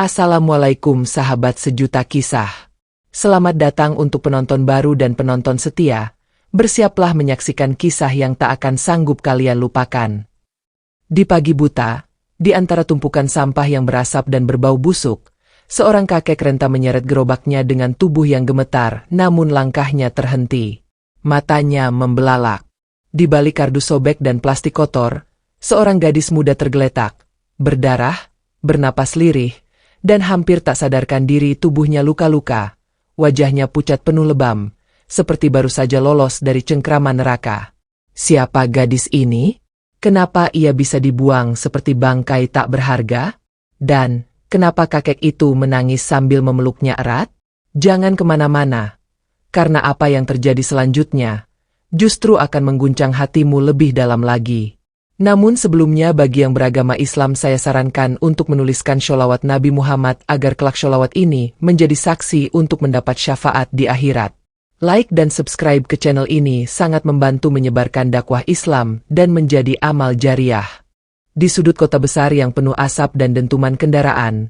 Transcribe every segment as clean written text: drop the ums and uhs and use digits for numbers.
Assalamualaikum sahabat sejuta kisah. Selamat datang untuk penonton baru dan penonton setia. Bersiaplah menyaksikan kisah yang tak akan sanggup kalian lupakan. Di pagi buta, di antara tumpukan sampah yang berasap dan berbau busuk, seorang kakek renta menyeret gerobaknya dengan tubuh yang gemetar, namun langkahnya terhenti. Matanya membelalak. Di balik kardus sobek dan plastik kotor, seorang gadis muda tergeletak, berdarah, bernapas lirih, dan hampir tak sadarkan diri tubuhnya luka-luka. Wajahnya pucat penuh lebam, seperti baru saja lolos dari cengkraman neraka. Siapa gadis ini? Kenapa ia bisa dibuang seperti bangkai tak berharga? Dan kenapa kakek itu menangis sambil memeluknya erat? Jangan kemana-mana, karena apa yang terjadi selanjutnya justru akan mengguncang hatimu lebih dalam lagi. Namun sebelumnya bagi yang beragama Islam saya sarankan untuk menuliskan sholawat Nabi Muhammad agar kelak sholawat ini menjadi saksi untuk mendapat syafaat di akhirat. Like dan subscribe ke channel ini sangat membantu menyebarkan dakwah Islam dan menjadi amal jariah. Di sudut kota besar yang penuh asap dan dentuman kendaraan,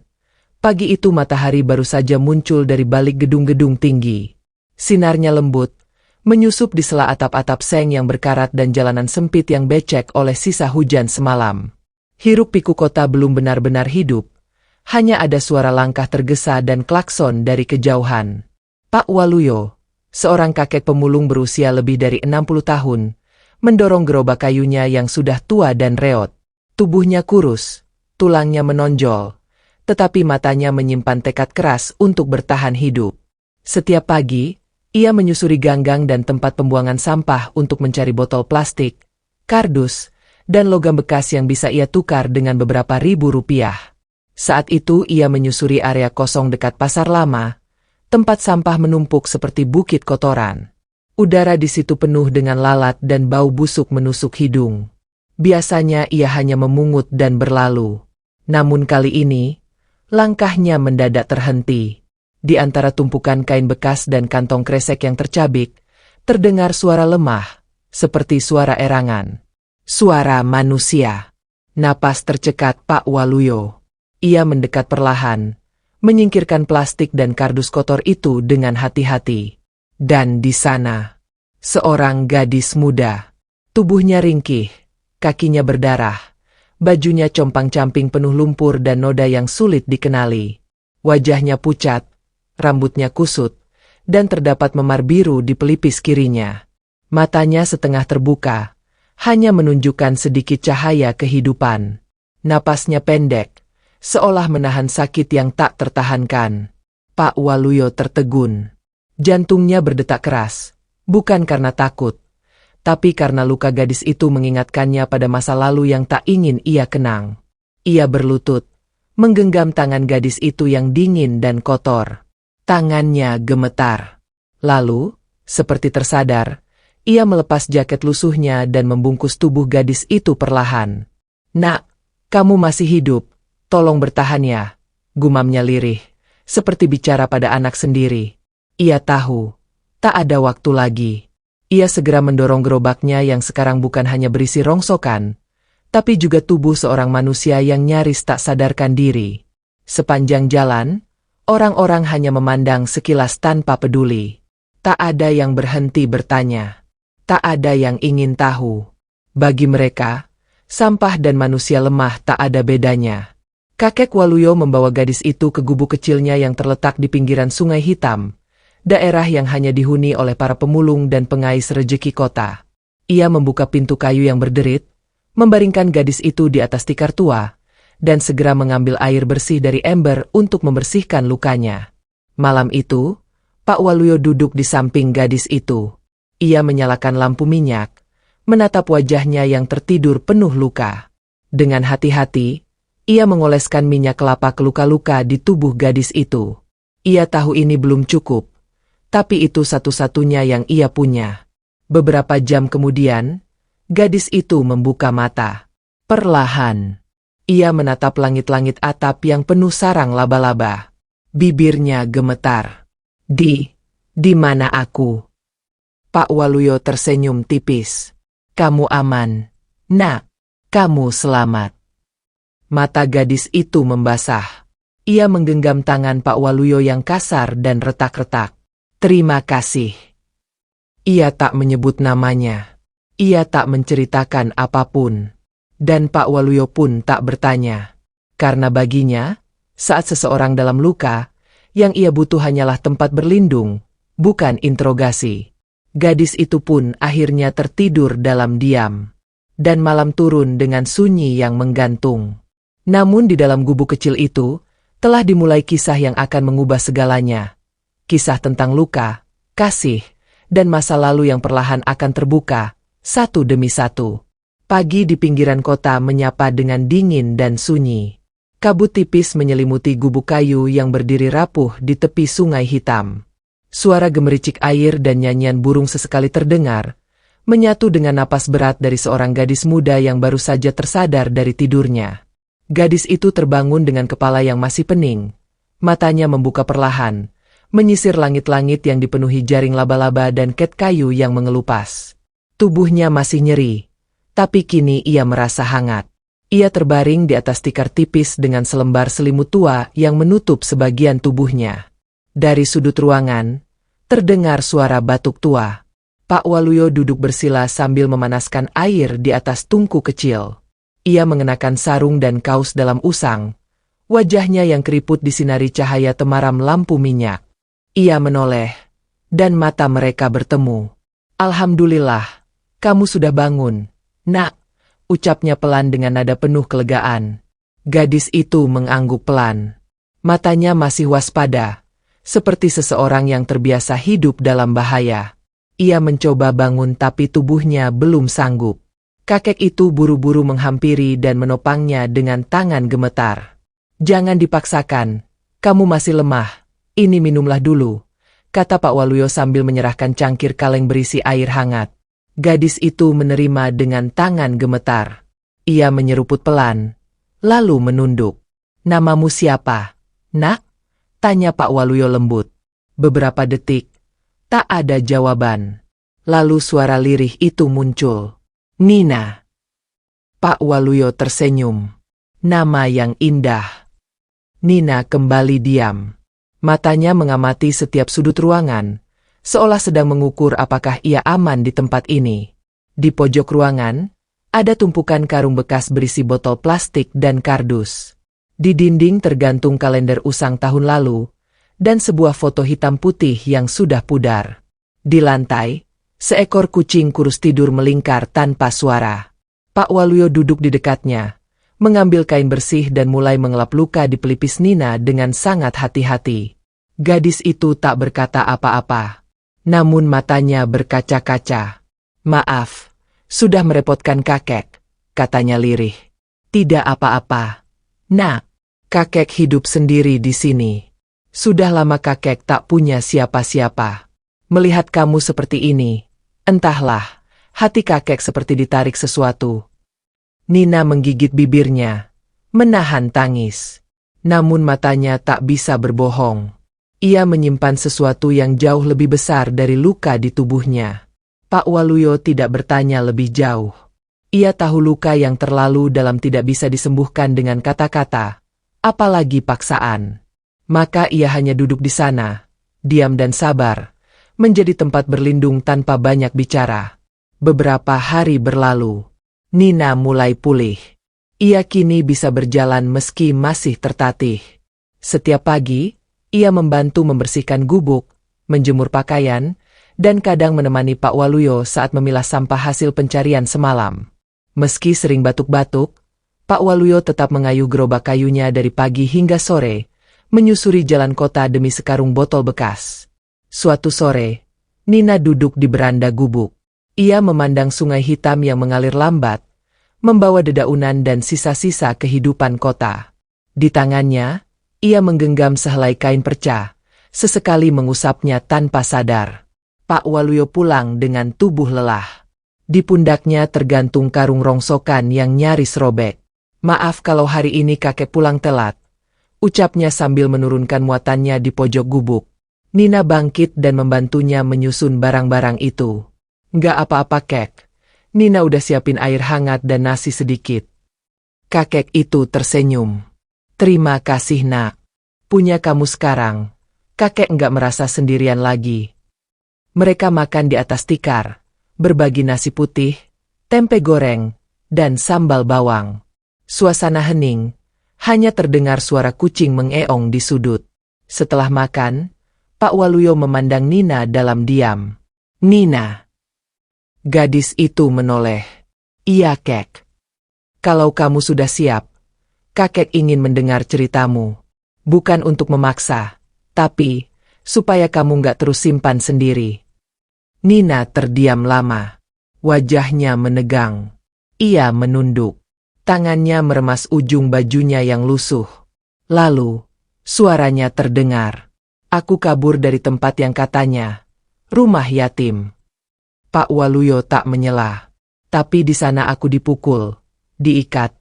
pagi itu matahari baru saja muncul dari balik gedung-gedung tinggi. Sinarnya lembut, menyusup di sela atap-atap seng yang berkarat dan jalanan sempit yang becek oleh sisa hujan semalam. Hiruk-pikuk kota belum benar-benar hidup, hanya ada suara langkah tergesa dan klakson dari kejauhan. Pak Waluyo, seorang kakek pemulung berusia lebih dari 60 tahun, mendorong gerobak kayunya yang sudah tua dan reot. Tubuhnya kurus, tulangnya menonjol, tetapi matanya menyimpan tekad keras untuk bertahan hidup. Setiap pagi, ia menyusuri ganggang dan tempat pembuangan sampah untuk mencari botol plastik, kardus, dan logam bekas yang bisa ia tukar dengan beberapa ribu rupiah. Saat itu ia menyusuri area kosong dekat pasar lama, tempat sampah menumpuk seperti bukit kotoran. Udara di situ penuh dengan lalat dan bau busuk menusuk hidung. Biasanya ia hanya memungut dan berlalu. Namun kali ini, langkahnya mendadak terhenti. Di antara tumpukan kain bekas dan kantong kresek yang tercabik, terdengar suara lemah, seperti suara erangan. Suara manusia. Napas tercekat Pak Waluyo. Ia mendekat perlahan, menyingkirkan plastik dan kardus kotor itu dengan hati-hati. Dan di sana, seorang gadis muda. Tubuhnya ringkih, kakinya berdarah, bajunya compang-camping penuh lumpur dan noda yang sulit dikenali. Wajahnya pucat, rambutnya kusut, dan terdapat memar biru di pelipis kirinya. Matanya setengah terbuka, hanya menunjukkan sedikit cahaya kehidupan. Napasnya pendek, seolah menahan sakit yang tak tertahankan. Pak Waluyo tertegun. Jantungnya berdetak keras, bukan karena takut, tapi karena luka gadis itu mengingatkannya pada masa lalu yang tak ingin ia kenang. Ia berlutut, menggenggam tangan gadis itu yang dingin dan kotor. Tangannya gemetar. Lalu, seperti tersadar, ia melepas jaket lusuhnya dan membungkus tubuh gadis itu perlahan. "Nak, kamu masih hidup, tolong bertahan ya," gumamnya lirih, seperti bicara pada anak sendiri. Ia tahu, tak ada waktu lagi. Ia segera mendorong gerobaknya yang sekarang bukan hanya berisi rongsokan, tapi juga tubuh seorang manusia yang nyaris tak sadarkan diri. Sepanjang jalan, orang-orang hanya memandang sekilas tanpa peduli. Tak ada yang berhenti bertanya. Tak ada yang ingin tahu. Bagi mereka, sampah dan manusia lemah tak ada bedanya. Kakek Waluyo membawa gadis itu ke gubuk kecilnya yang terletak di pinggiran Sungai Hitam, daerah yang hanya dihuni oleh para pemulung dan pengais rejeki kota. Ia membuka pintu kayu yang berderit, membaringkan gadis itu di atas tikar tua, dan segera mengambil air bersih dari ember untuk membersihkan lukanya. Malam itu, Pak Waluyo duduk di samping gadis itu. Ia menyalakan lampu minyak, menatap wajahnya yang tertidur penuh luka. Dengan hati-hati, ia mengoleskan minyak kelapa ke luka-luka di tubuh gadis itu. Ia tahu ini belum cukup, tapi itu satu-satunya yang ia punya. Beberapa jam kemudian, gadis itu membuka mata. Perlahan, ia menatap langit-langit atap yang penuh sarang laba-laba. Bibirnya gemetar. Di mana aku?" Pak Waluyo tersenyum tipis. "Kamu aman, Nak. Kamu selamat." Mata gadis itu membasah. Ia menggenggam tangan Pak Waluyo yang kasar dan retak-retak. Terima kasih. Ia tak menyebut namanya. Ia tak menceritakan apapun. Dan Pak Waluyo pun tak bertanya. Karena baginya, saat seseorang dalam luka, yang ia butuh hanyalah tempat berlindung, bukan interogasi. Gadis itu pun akhirnya tertidur dalam diam. Dan malam turun dengan sunyi yang menggantung. Namun di dalam gubuk kecil itu, telah dimulai kisah yang akan mengubah segalanya. Kisah tentang luka, kasih, dan masa lalu yang perlahan akan terbuka, satu demi satu. Pagi di pinggiran kota menyapa dengan dingin dan sunyi. Kabut tipis menyelimuti gubuk kayu yang berdiri rapuh di tepi sungai hitam. Suara gemericik air dan nyanyian burung sesekali terdengar, menyatu dengan napas berat dari seorang gadis muda yang baru saja tersadar dari tidurnya. Gadis itu terbangun dengan kepala yang masih pening. Matanya membuka perlahan, menyisir langit-langit yang dipenuhi jaring laba-laba dan ket kayu yang mengelupas. Tubuhnya masih nyeri, tapi kini ia merasa hangat. Ia terbaring di atas tikar tipis dengan selembar selimut tua yang menutup sebagian tubuhnya. Dari sudut ruangan, terdengar suara batuk tua. Pak Waluyo duduk bersila sambil memanaskan air di atas tungku kecil. Ia mengenakan sarung dan kaos dalam usang. Wajahnya yang keriput disinari cahaya temaram lampu minyak. Ia menoleh, dan mata mereka bertemu. Alhamdulillah, kamu sudah bangun, nak, ucapnya pelan dengan nada penuh kelegaan. Gadis itu mengangguk pelan. Matanya masih waspada, seperti seseorang yang terbiasa hidup dalam bahaya. Ia mencoba bangun tapi tubuhnya belum sanggup. Kakek itu buru-buru menghampiri dan menopangnya dengan tangan gemetar. Jangan dipaksakan, kamu masih lemah, ini minumlah dulu, kata Pak Waluyo sambil menyerahkan cangkir kaleng berisi air hangat. Gadis itu menerima dengan tangan gemetar. Ia menyeruput pelan, lalu menunduk. Namamu siapa, nak? Tanya Pak Waluyo lembut. Beberapa detik, tak ada jawaban. Lalu suara lirih itu muncul. Nina. Pak Waluyo tersenyum. Nama yang indah. Nina kembali diam. Matanya mengamati setiap sudut ruangan, seolah sedang mengukur apakah ia aman di tempat ini. Di pojok ruangan, ada tumpukan karung bekas berisi botol plastik dan kardus. Di dinding tergantung kalender usang tahun lalu, dan sebuah foto hitam putih yang sudah pudar. Di lantai, seekor kucing kurus tidur melingkar tanpa suara. Pak Waluyo duduk di dekatnya, mengambil kain bersih dan mulai mengelap luka di pelipis Nina dengan sangat hati-hati. Gadis itu tak berkata apa-apa, namun matanya berkaca-kaca. Maaf, sudah merepotkan kakek, katanya lirih. Tidak apa-apa, nak, kakek hidup sendiri di sini. Sudah lama kakek tak punya siapa-siapa. Melihat kamu seperti ini, entahlah, hati kakek seperti ditarik sesuatu. Nina menggigit bibirnya, menahan tangis. Namun matanya tak bisa berbohong. Ia menyimpan sesuatu yang jauh lebih besar dari luka di tubuhnya. Pak Waluyo tidak bertanya lebih jauh. Ia tahu luka yang terlalu dalam tidak bisa disembuhkan dengan kata-kata, apalagi paksaan. Maka ia hanya duduk di sana, diam dan sabar, menjadi tempat berlindung tanpa banyak bicara. Beberapa hari berlalu. Nina mulai pulih. Ia kini bisa berjalan meski masih tertatih. Setiap pagi, ia membantu membersihkan gubuk, menjemur pakaian, dan kadang menemani Pak Waluyo saat memilah sampah hasil pencarian semalam. Meski sering batuk-batuk, Pak Waluyo tetap mengayuh gerobak kayunya dari pagi hingga sore, menyusuri jalan kota demi sekarung botol bekas. Suatu sore, Nina duduk di beranda gubuk. Ia memandang sungai hitam yang mengalir lambat, membawa dedaunan dan sisa-sisa kehidupan kota. Di tangannya, ia menggenggam sehelai kain perca, sesekali mengusapnya tanpa sadar. Pak Waluyo pulang dengan tubuh lelah. Di pundaknya tergantung karung rongsokan yang nyaris robek. Maaf kalau hari ini kakek pulang telat, ucapnya sambil menurunkan muatannya di pojok gubuk. Nina bangkit dan membantunya menyusun barang-barang itu. Nggak apa-apa kek, Nina udah siapin air hangat dan nasi sedikit. Kakek itu tersenyum. Terima kasih nak. Punya kamu sekarang, kakek nggak merasa sendirian lagi. Mereka makan di atas tikar, berbagi nasi putih, tempe goreng, dan sambal bawang. Suasana hening, hanya terdengar suara kucing mengeong di sudut. Setelah makan, Pak Waluyo memandang Nina dalam diam. Nina. Gadis itu menoleh. Iya, Kek. Kalau kamu sudah siap, kakek ingin mendengar ceritamu. Bukan untuk memaksa, tapi supaya kamu nggak terus simpan sendiri. Nina terdiam lama. Wajahnya menegang. Ia menunduk. Tangannya meremas ujung bajunya yang lusuh. Lalu, suaranya terdengar. Aku kabur dari tempat yang katanya rumah yatim. Pak Waluyo tak menyela. Tapi di sana aku dipukul, diikat,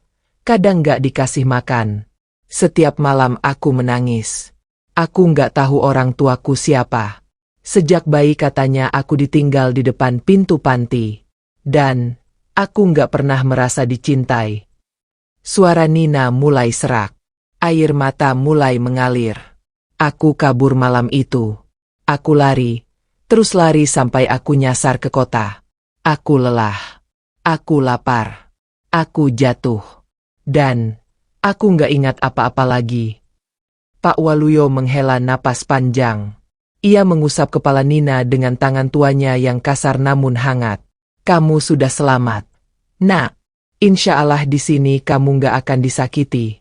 kadang nggak dikasih makan. Setiap malam aku menangis. Aku nggak tahu orang tuaku siapa. Sejak bayi katanya aku ditinggal di depan pintu panti. Dan aku nggak pernah merasa dicintai. Suara Nina mulai serak. Air mata mulai mengalir. Aku kabur malam itu. Aku lari, terus lari sampai aku nyasar ke kota. Aku lelah. Aku lapar. Aku jatuh. Dan aku nggak ingat apa-apa lagi. Pak Waluyo menghela napas panjang. Ia mengusap kepala Nina dengan tangan tuanya yang kasar namun hangat. Kamu sudah selamat. Nak, insya Allah di sini kamu nggak akan disakiti.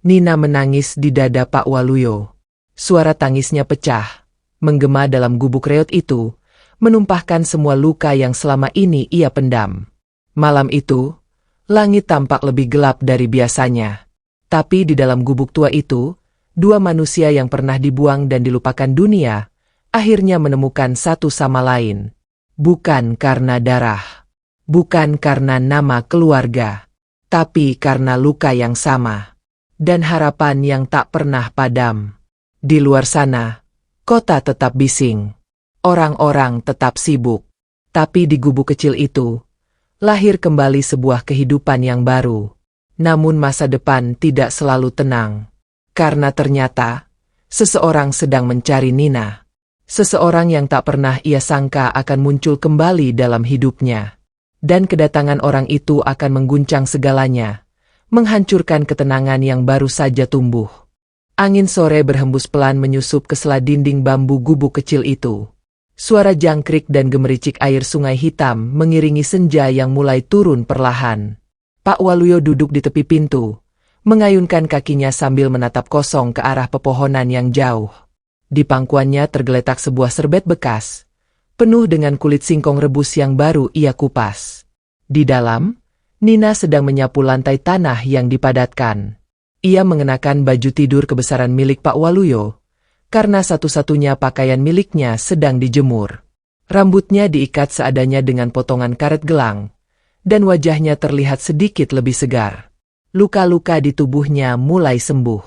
Nina menangis di dada Pak Waluyo. Suara tangisnya pecah, menggema dalam gubuk reot itu, menumpahkan semua luka yang selama ini ia pendam. Malam itu, langit tampak lebih gelap dari biasanya. Tapi di dalam gubuk tua itu, dua manusia yang pernah dibuang dan dilupakan dunia, akhirnya menemukan satu sama lain. Bukan karena darah, bukan karena nama keluarga, tapi karena luka yang sama, dan harapan yang tak pernah padam. Di luar sana, kota tetap bising. Orang-orang tetap sibuk. Tapi di gubuk kecil itu, lahir kembali sebuah kehidupan yang baru. Namun masa depan tidak selalu tenang. Karena ternyata, seseorang sedang mencari Nina. Seseorang yang tak pernah ia sangka akan muncul kembali dalam hidupnya. Dan kedatangan orang itu akan mengguncang segalanya, menghancurkan ketenangan yang baru saja tumbuh. Angin sore berhembus pelan menyusup ke sela dinding bambu gubuk kecil itu. Suara jangkrik dan gemericik air sungai hitam mengiringi senja yang mulai turun perlahan. Pak Waluyo duduk di tepi pintu, mengayunkan kakinya sambil menatap kosong ke arah pepohonan yang jauh. Di pangkuannya tergeletak sebuah serbet bekas, penuh dengan kulit singkong rebus yang baru ia kupas. Di dalam, Nina sedang menyapu lantai tanah yang dipadatkan. Ia mengenakan baju tidur kebesaran milik Pak Waluyo, karena satu-satunya pakaian miliknya sedang dijemur. Rambutnya diikat seadanya dengan potongan karet gelang, dan wajahnya terlihat sedikit lebih segar. Luka-luka di tubuhnya mulai sembuh.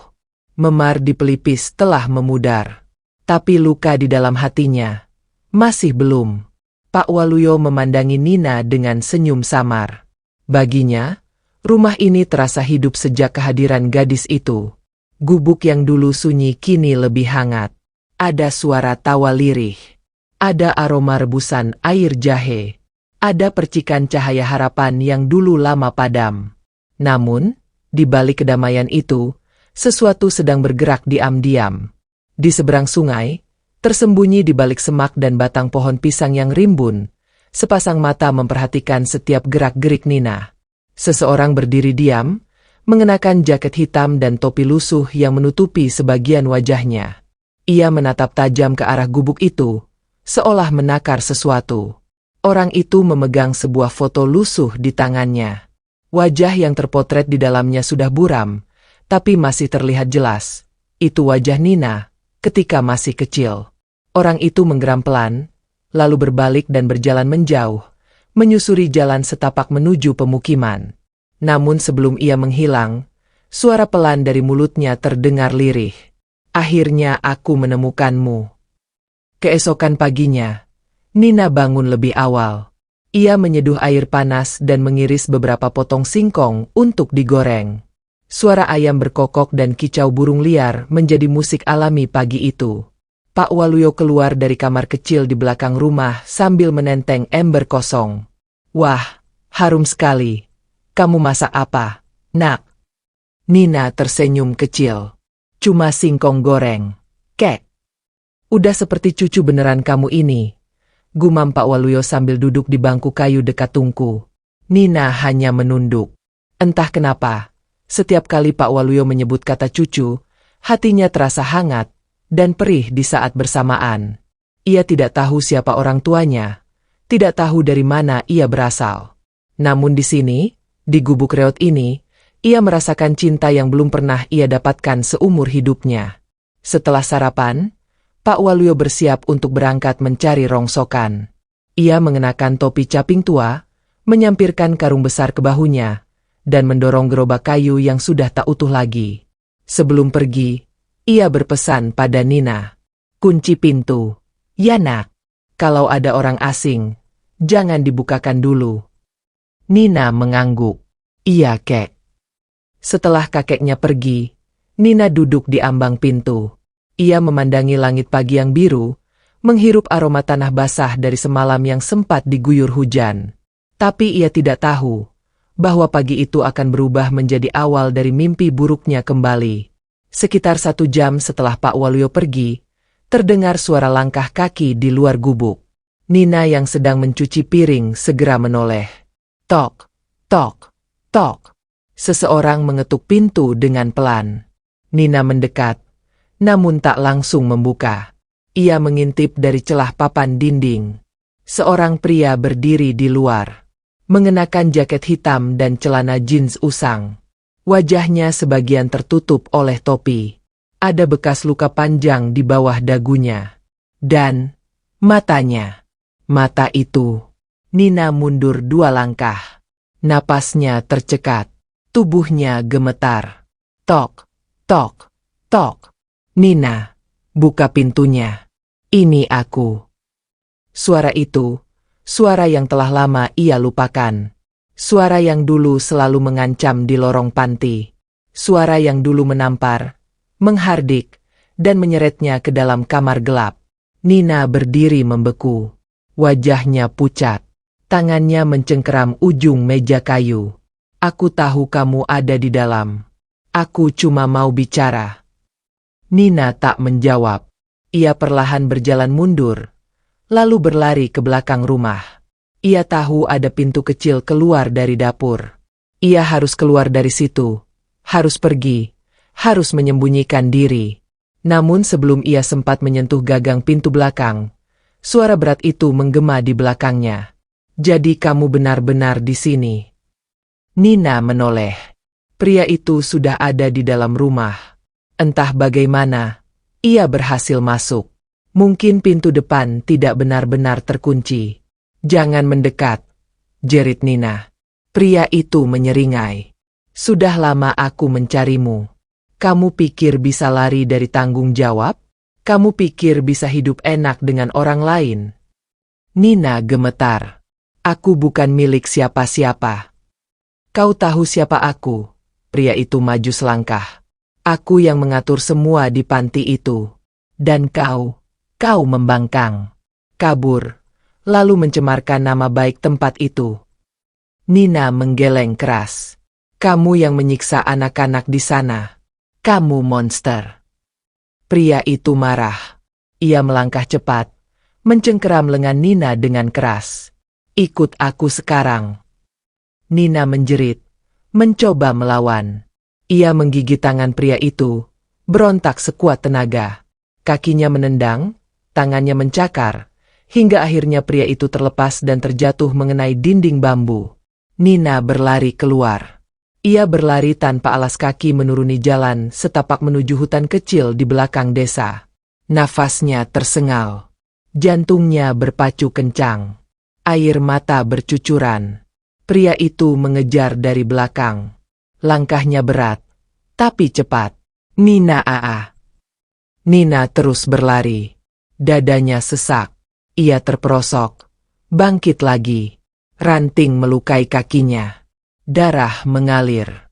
Memar di pelipis telah memudar. Tapi luka di dalam hatinya masih belum. Pak Waluyo memandangi Nina dengan senyum samar. Baginya, rumah ini terasa hidup sejak kehadiran gadis itu. Gubuk yang dulu sunyi kini lebih hangat. Ada suara tawa lirih. Ada aroma rebusan air jahe. Ada percikan cahaya harapan yang dulu lama padam. Namun, di balik kedamaian itu, sesuatu sedang bergerak diam-diam. Di seberang sungai, tersembunyi di balik semak dan batang pohon pisang yang rimbun, sepasang mata memperhatikan setiap gerak-gerik Nina. Seseorang berdiri diam, mengenakan jaket hitam dan topi lusuh yang menutupi sebagian wajahnya. Ia menatap tajam ke arah gubuk itu, seolah menakar sesuatu. Orang itu memegang sebuah foto lusuh di tangannya. Wajah yang terpotret di dalamnya sudah buram, tapi masih terlihat jelas. Itu wajah Nina, ketika masih kecil. Orang itu menggeram pelan, lalu berbalik dan berjalan menjauh, menyusuri jalan setapak menuju pemukiman. Namun sebelum ia menghilang, suara pelan dari mulutnya terdengar lirih. Akhirnya aku menemukanmu. Keesokan paginya, Nina bangun lebih awal. Ia menyeduh air panas dan mengiris beberapa potong singkong untuk digoreng. Suara ayam berkokok dan kicau burung liar menjadi musik alami pagi itu. Pak Waluyo keluar dari kamar kecil di belakang rumah sambil menenteng ember kosong. "Wah, harum sekali. Kamu masak apa, Nak?" Nina tersenyum kecil. "Cuma singkong goreng, Kek." "Udah seperti cucu beneran kamu ini," gumam Pak Waluyo sambil duduk di bangku kayu dekat tungku. Nina hanya menunduk. Entah kenapa, setiap kali Pak Waluyo menyebut kata cucu, hatinya terasa hangat dan perih di saat bersamaan. Ia tidak tahu siapa orang tuanya, tidak tahu dari mana ia berasal. Namun di sini, di gubuk reot ini, ia merasakan cinta yang belum pernah ia dapatkan seumur hidupnya. Setelah sarapan, Pak Waluyo bersiap untuk berangkat mencari rongsokan. Ia mengenakan topi caping tua, menyampirkan karung besar ke bahunya, dan mendorong gerobak kayu yang sudah tak utuh lagi. Sebelum pergi, ia berpesan pada Nina, "Kunci pintu, ya Nak. Kalau ada orang asing, jangan dibukakan dulu." Nina mengangguk. "Iya, Kek." Setelah kakeknya pergi, Nina duduk di ambang pintu. Ia memandangi langit pagi yang biru, menghirup aroma tanah basah dari semalam yang sempat diguyur hujan. Tapi ia tidak tahu bahwa pagi itu akan berubah menjadi awal dari mimpi buruknya kembali. Sekitar 1 jam setelah Pak Waluyo pergi, terdengar suara langkah kaki di luar gubuk. Nina yang sedang mencuci piring segera menoleh. Tok, tok, tok. Seseorang mengetuk pintu dengan pelan. Nina mendekat, namun tak langsung membuka. Ia mengintip dari celah papan dinding. Seorang pria berdiri di luar, mengenakan jaket hitam dan celana jeans usang. Wajahnya sebagian tertutup oleh topi. Ada bekas luka panjang di bawah dagunya. Dan matanya. Mata itu. Nina mundur 2 langkah. Napasnya tercekat. Tubuhnya gemetar. Tok, tok, tok. "Nina, buka pintunya. Ini aku." Suara itu, suara yang telah lama ia lupakan. Suara yang dulu selalu mengancam di lorong panti. Suara yang dulu menampar, menghardik, dan menyeretnya ke dalam kamar gelap. Nina berdiri membeku. Wajahnya pucat. Tangannya mencengkeram ujung meja kayu. "Aku tahu kamu ada di dalam. Aku cuma mau bicara." Nina tak menjawab. Ia perlahan berjalan mundur, lalu berlari ke belakang rumah. Ia tahu ada pintu kecil keluar dari dapur. Ia harus keluar dari situ, harus pergi, harus menyembunyikan diri. Namun sebelum ia sempat menyentuh gagang pintu belakang, suara berat itu menggema di belakangnya. "Jadi kamu benar-benar di sini?" Nina menoleh. Pria itu sudah ada di dalam rumah. Entah bagaimana, ia berhasil masuk. Mungkin pintu depan tidak benar-benar terkunci. "Jangan mendekat," jerit Nina. Pria itu menyeringai. "Sudah lama aku mencarimu. Kamu pikir bisa lari dari tanggung jawab? Kamu pikir bisa hidup enak dengan orang lain?" Nina gemetar. "Aku bukan milik siapa-siapa." "Kau tahu siapa aku?" Pria itu maju selangkah. "Aku yang mengatur semua di panti itu. Dan kau membangkang, kabur, lalu mencemarkan nama baik tempat itu." Nina menggeleng keras. "Kamu yang menyiksa anak-anak di sana. Kamu monster." Pria itu marah. Ia melangkah cepat, mencengkeram lengan Nina dengan keras. "Ikut aku sekarang." Nina menjerit, mencoba melawan. Ia menggigit tangan pria itu, berontak sekuat tenaga. Kakinya menendang, tangannya mencakar, hingga akhirnya pria itu terlepas dan terjatuh mengenai dinding bambu. Nina berlari keluar. Ia berlari tanpa alas kaki menuruni jalan setapak menuju hutan kecil di belakang desa. Nafasnya tersengal. Jantungnya berpacu kencang. Air mata bercucuran. Pria itu mengejar dari belakang. Langkahnya berat, tapi cepat. "Nina aa." Nina terus berlari. Dadanya sesak. Ia terperosok. Bangkit lagi. Ranting melukai kakinya. Darah mengalir.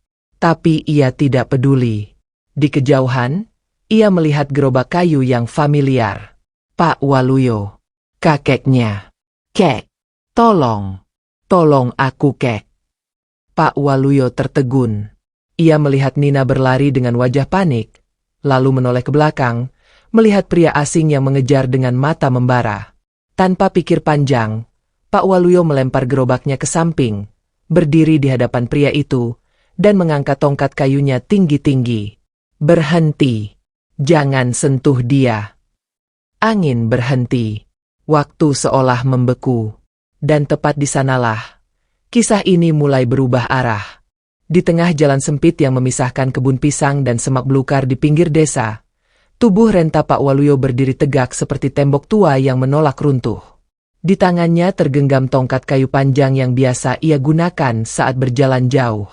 Tapi ia tidak peduli. Di kejauhan, ia melihat gerobak kayu yang familiar. Pak Waluyo. Kakeknya. Kek. Tolong. Tolong aku, Kek. Pak Waluyo tertegun. Ia melihat Nina berlari dengan wajah panik, lalu menoleh ke belakang, melihat pria asing yang mengejar dengan mata membara. Tanpa pikir panjang, Pak Waluyo melempar gerobaknya ke samping, berdiri di hadapan pria itu, dan mengangkat tongkat kayunya tinggi-tinggi. Berhenti. Jangan sentuh dia. Angin berhenti. Waktu seolah membeku. Dan tepat di sanalah, kisah ini mulai berubah arah. Di tengah jalan sempit yang memisahkan kebun pisang dan semak belukar di pinggir desa, tubuh renta Pak Waluyo berdiri tegak seperti tembok tua yang menolak runtuh. Di tangannya tergenggam tongkat kayu panjang yang biasa ia gunakan saat berjalan jauh.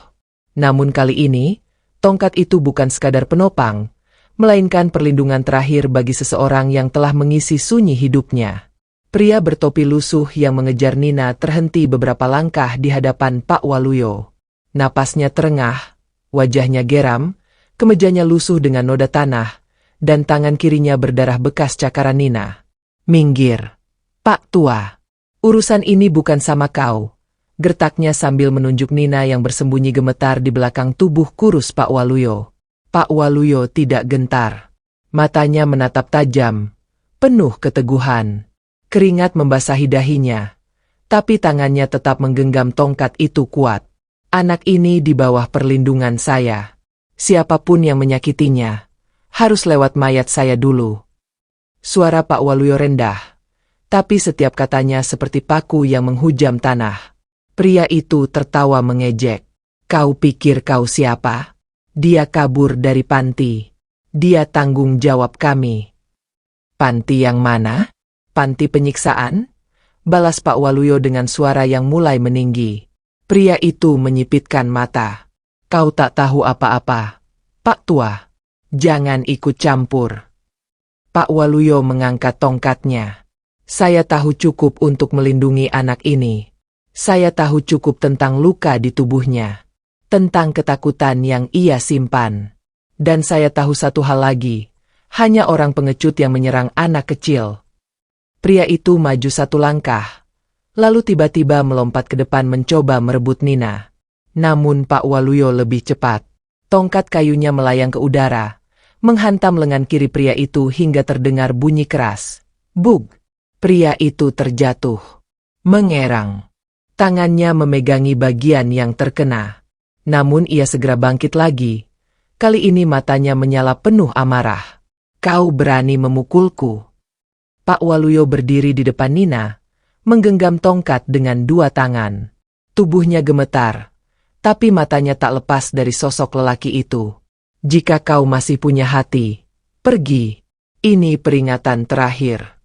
Namun kali ini, tongkat itu bukan sekadar penopang, melainkan perlindungan terakhir bagi seseorang yang telah mengisi sunyi hidupnya. Pria bertopi lusuh yang mengejar Nina terhenti beberapa langkah di hadapan Pak Waluyo. Napasnya terengah, wajahnya geram, kemejanya lusuh dengan noda tanah, dan tangan kirinya berdarah bekas cakaran Nina. Minggir, Pak Tua. Urusan ini bukan sama kau. Gertaknya sambil menunjuk Nina yang bersembunyi gemetar di belakang tubuh kurus Pak Waluyo. Pak Waluyo tidak gentar. Matanya menatap tajam, penuh keteguhan. Keringat membasahi dahinya, tapi tangannya tetap menggenggam tongkat itu kuat. Anak ini di bawah perlindungan saya. Siapapun yang menyakitinya, harus lewat mayat saya dulu. Suara Pak Waluyo rendah, tapi setiap katanya seperti paku yang menghujam tanah. Pria itu tertawa mengejek. Kau pikir kau siapa? Dia kabur dari panti. Dia tanggung jawab kami. Panti yang mana? Panti penyiksaan? Balas Pak Waluyo dengan suara yang mulai meninggi. Pria itu menyipitkan mata. Kau tak tahu apa-apa, Pak Tua. Jangan ikut campur. Pak Waluyo mengangkat tongkatnya. Saya tahu cukup untuk melindungi anak ini. Saya tahu cukup tentang luka di tubuhnya. Tentang ketakutan yang ia simpan. Dan saya tahu satu hal lagi. Hanya orang pengecut yang menyerang anak kecil. Pria itu maju satu langkah, lalu tiba-tiba melompat ke depan mencoba merebut Nina. Namun Pak Waluyo lebih cepat. Tongkat kayunya melayang ke udara, menghantam lengan kiri pria itu hingga terdengar bunyi keras. Bug! Pria itu terjatuh. Mengerang. Tangannya memegangi bagian yang terkena. Namun ia segera bangkit lagi. Kali ini matanya menyala penuh amarah. Kau berani memukulku? Pak Waluyo berdiri di depan Nina, menggenggam tongkat dengan dua tangan. Tubuhnya gemetar, tapi matanya tak lepas dari sosok lelaki itu. Jika kau masih punya hati, pergi. Ini peringatan terakhir.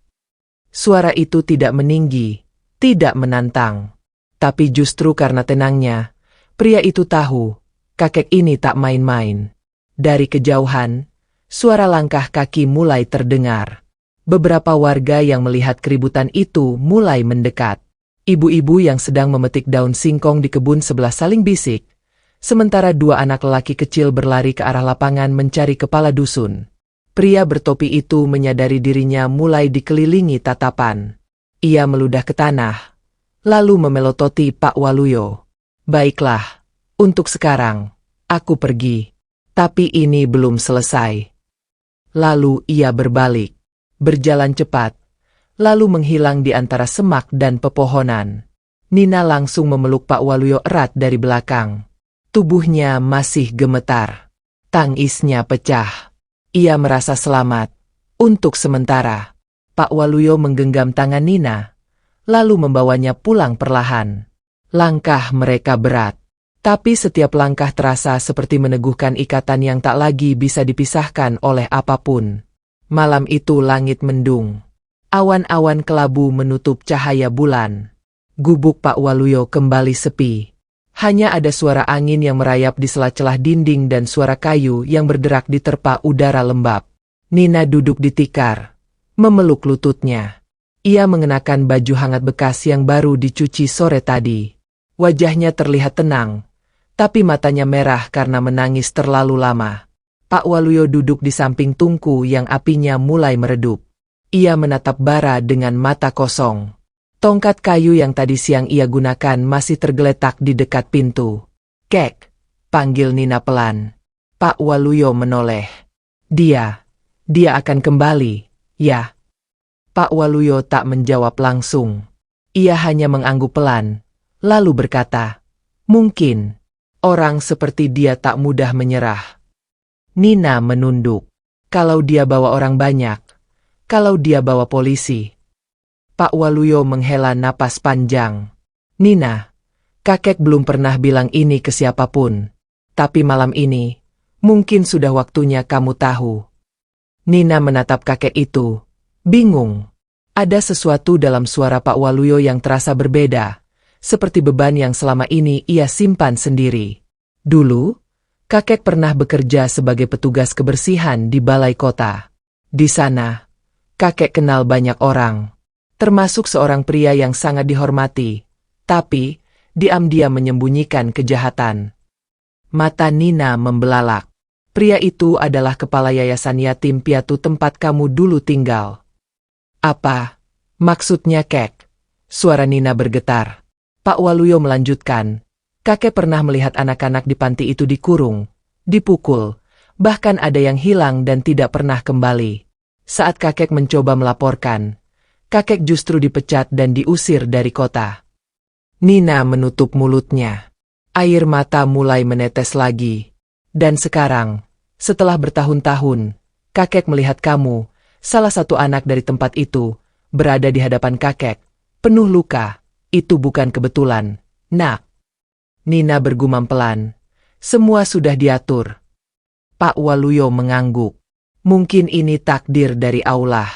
Suara itu tidak meninggi, tidak menantang. Tapi justru karena tenangnya, pria itu tahu, kakek ini tak main-main. Dari kejauhan, suara langkah kaki mulai terdengar. Beberapa warga yang melihat keributan itu mulai mendekat. Ibu-ibu yang sedang memetik daun singkong di kebun sebelah saling bisik, sementara dua anak lelaki kecil berlari ke arah lapangan mencari kepala dusun. Pria bertopi itu menyadari dirinya mulai dikelilingi tatapan. Ia meludah ke tanah, lalu memelototi Pak Waluyo. Baiklah, untuk sekarang, aku pergi. Tapi ini belum selesai. Lalu ia berbalik. Berjalan cepat, lalu menghilang di antara semak dan pepohonan. Nina langsung memeluk Pak Waluyo erat dari belakang. Tubuhnya masih gemetar. Tangisnya pecah. Ia merasa selamat. Untuk sementara, Pak Waluyo menggenggam tangan Nina, lalu membawanya pulang perlahan. Langkah mereka berat, tapi setiap langkah terasa seperti meneguhkan ikatan yang tak lagi bisa dipisahkan oleh apapun. Malam itu langit mendung. Awan-awan kelabu menutup cahaya bulan. Gubuk Pak Waluyo kembali sepi. Hanya ada suara angin yang merayap di sela-sela dinding dan suara kayu yang berderak di terpa udara lembab. Nina duduk di tikar, memeluk lututnya. Ia mengenakan baju hangat bekas yang baru dicuci sore tadi. Wajahnya terlihat tenang, tapi matanya merah karena menangis terlalu lama. Pak Waluyo duduk di samping tungku yang apinya mulai meredup. Ia menatap bara dengan mata kosong. Tongkat kayu yang tadi siang ia gunakan masih tergeletak di dekat pintu. "Kek," panggil Nina pelan. Pak Waluyo menoleh. Dia akan kembali, ya?" Pak Waluyo tak menjawab langsung. Ia hanya mengangguk pelan, lalu berkata, "Mungkin. Orang seperti dia tak mudah menyerah." Nina menunduk. Kalau dia bawa orang banyak, kalau dia bawa polisi. Pak Waluyo menghela napas panjang. "Nina, kakek belum pernah bilang ini ke siapapun. Tapi malam ini, mungkin sudah waktunya kamu tahu." Nina menatap kakek itu, bingung. Ada sesuatu dalam suara Pak Waluyo yang terasa berbeda, seperti beban yang selama ini ia simpan sendiri. Dulu, kakek pernah bekerja sebagai petugas kebersihan di balai kota. Di sana, kakek kenal banyak orang, termasuk seorang pria yang sangat dihormati, tapi diam-diam menyembunyikan kejahatan. Mata Nina membelalak. Pria itu adalah kepala yayasan yatim piatu tempat kamu dulu tinggal. "Apa maksudnya, Kek?" Suara Nina bergetar. Pak Waluyo melanjutkan, "Kakek pernah melihat anak-anak di panti itu dikurung, dipukul, bahkan ada yang hilang dan tidak pernah kembali. Saat kakek mencoba melaporkan, kakek justru dipecat dan diusir dari kota." Nina menutup mulutnya. Air mata mulai menetes lagi. "Dan sekarang, setelah bertahun-tahun, kakek melihat kamu, salah satu anak dari tempat itu, berada di hadapan kakek, penuh luka. Itu bukan kebetulan, Nak." Nina bergumam pelan. "Semua sudah diatur." Pak Waluyo mengangguk. "Mungkin ini takdir dari Allah.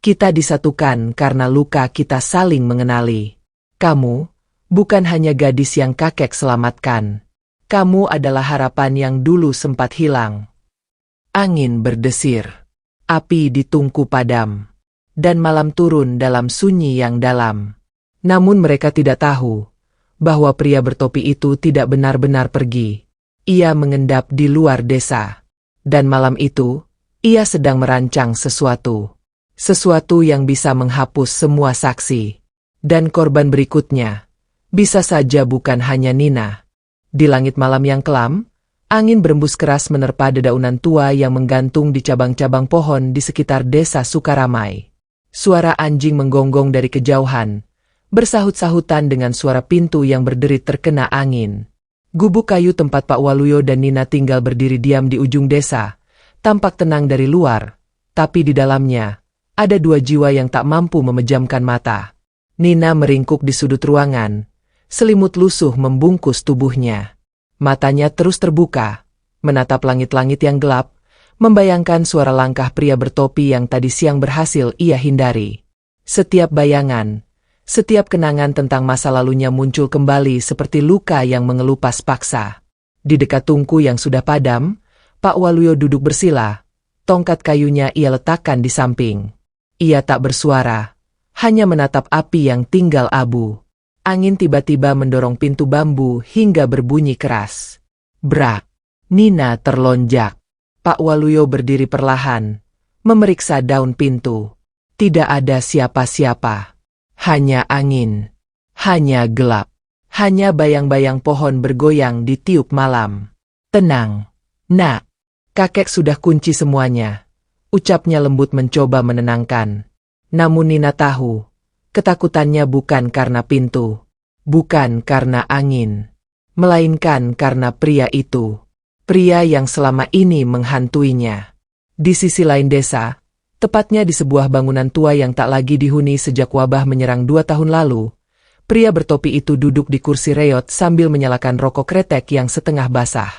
Kita disatukan karena luka kita saling mengenali. Kamu bukan hanya gadis yang kakek selamatkan. Kamu adalah harapan yang dulu sempat hilang." Angin berdesir. Api di tungku padam. Dan malam turun dalam sunyi yang dalam. Namun mereka tidak tahu bahwa pria bertopi itu tidak benar-benar pergi. Ia mengendap di luar desa. Dan malam itu, ia sedang merancang sesuatu. Sesuatu yang bisa menghapus semua saksi. Dan korban berikutnya bisa saja bukan hanya Nina. Di langit malam yang kelam, angin berembus keras menerpa dedaunan tua yang menggantung di cabang-cabang pohon di sekitar desa Sukaramai. Suara anjing menggonggong dari kejauhan, bersahut-sahutan dengan suara pintu yang berderit terkena angin. Gubuk kayu tempat Pak Waluyo dan Nina tinggal berdiri diam di ujung desa, tampak tenang dari luar, tapi di dalamnya, ada dua jiwa yang tak mampu memejamkan mata. Nina meringkuk di sudut ruangan, selimut lusuh membungkus tubuhnya. Matanya terus terbuka, menatap langit-langit yang gelap, membayangkan suara langkah pria bertopi yang tadi siang berhasil ia hindari. Setiap bayangan, setiap kenangan tentang masa lalunya muncul kembali seperti luka yang mengelupas paksa. Di dekat tungku yang sudah padam, Pak Waluyo duduk bersila, tongkat kayunya ia letakkan di samping. Ia tak bersuara, hanya menatap api yang tinggal abu. Angin tiba-tiba mendorong pintu bambu hingga berbunyi keras. Brak! Nina terlonjak. Pak Waluyo berdiri perlahan, memeriksa daun pintu. Tidak ada siapa-siapa. Hanya angin. Hanya gelap. Hanya bayang-bayang pohon bergoyang di tiup malam. "Tenang, Nak. Kakek sudah kunci semuanya," ucapnya lembut mencoba menenangkan. Namun Nina tahu, ketakutannya bukan karena pintu, bukan karena angin, melainkan karena pria itu. Pria yang selama ini menghantuinya. Di sisi lain desa, tepatnya di sebuah bangunan tua yang tak lagi dihuni sejak wabah menyerang 2 tahun lalu, pria bertopi itu duduk di kursi reot sambil menyalakan rokok kretek yang setengah basah.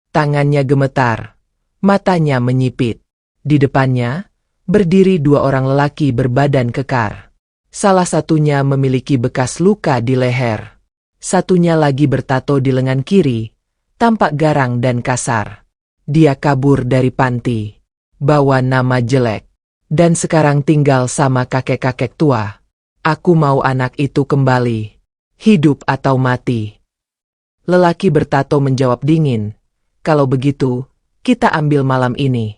Tangannya gemetar, matanya menyipit. Di depannya, berdiri 2 orang lelaki berbadan kekar. Salah satunya memiliki bekas luka di leher. Satunya lagi bertato di lengan kiri, tampak garang dan kasar. Dia kabur dari panti, bawa nama jelek, dan sekarang tinggal sama kakek-kakek tua. Aku mau anak itu kembali, hidup atau mati. Lelaki bertato menjawab dingin, "Kalau begitu, kita ambil malam ini."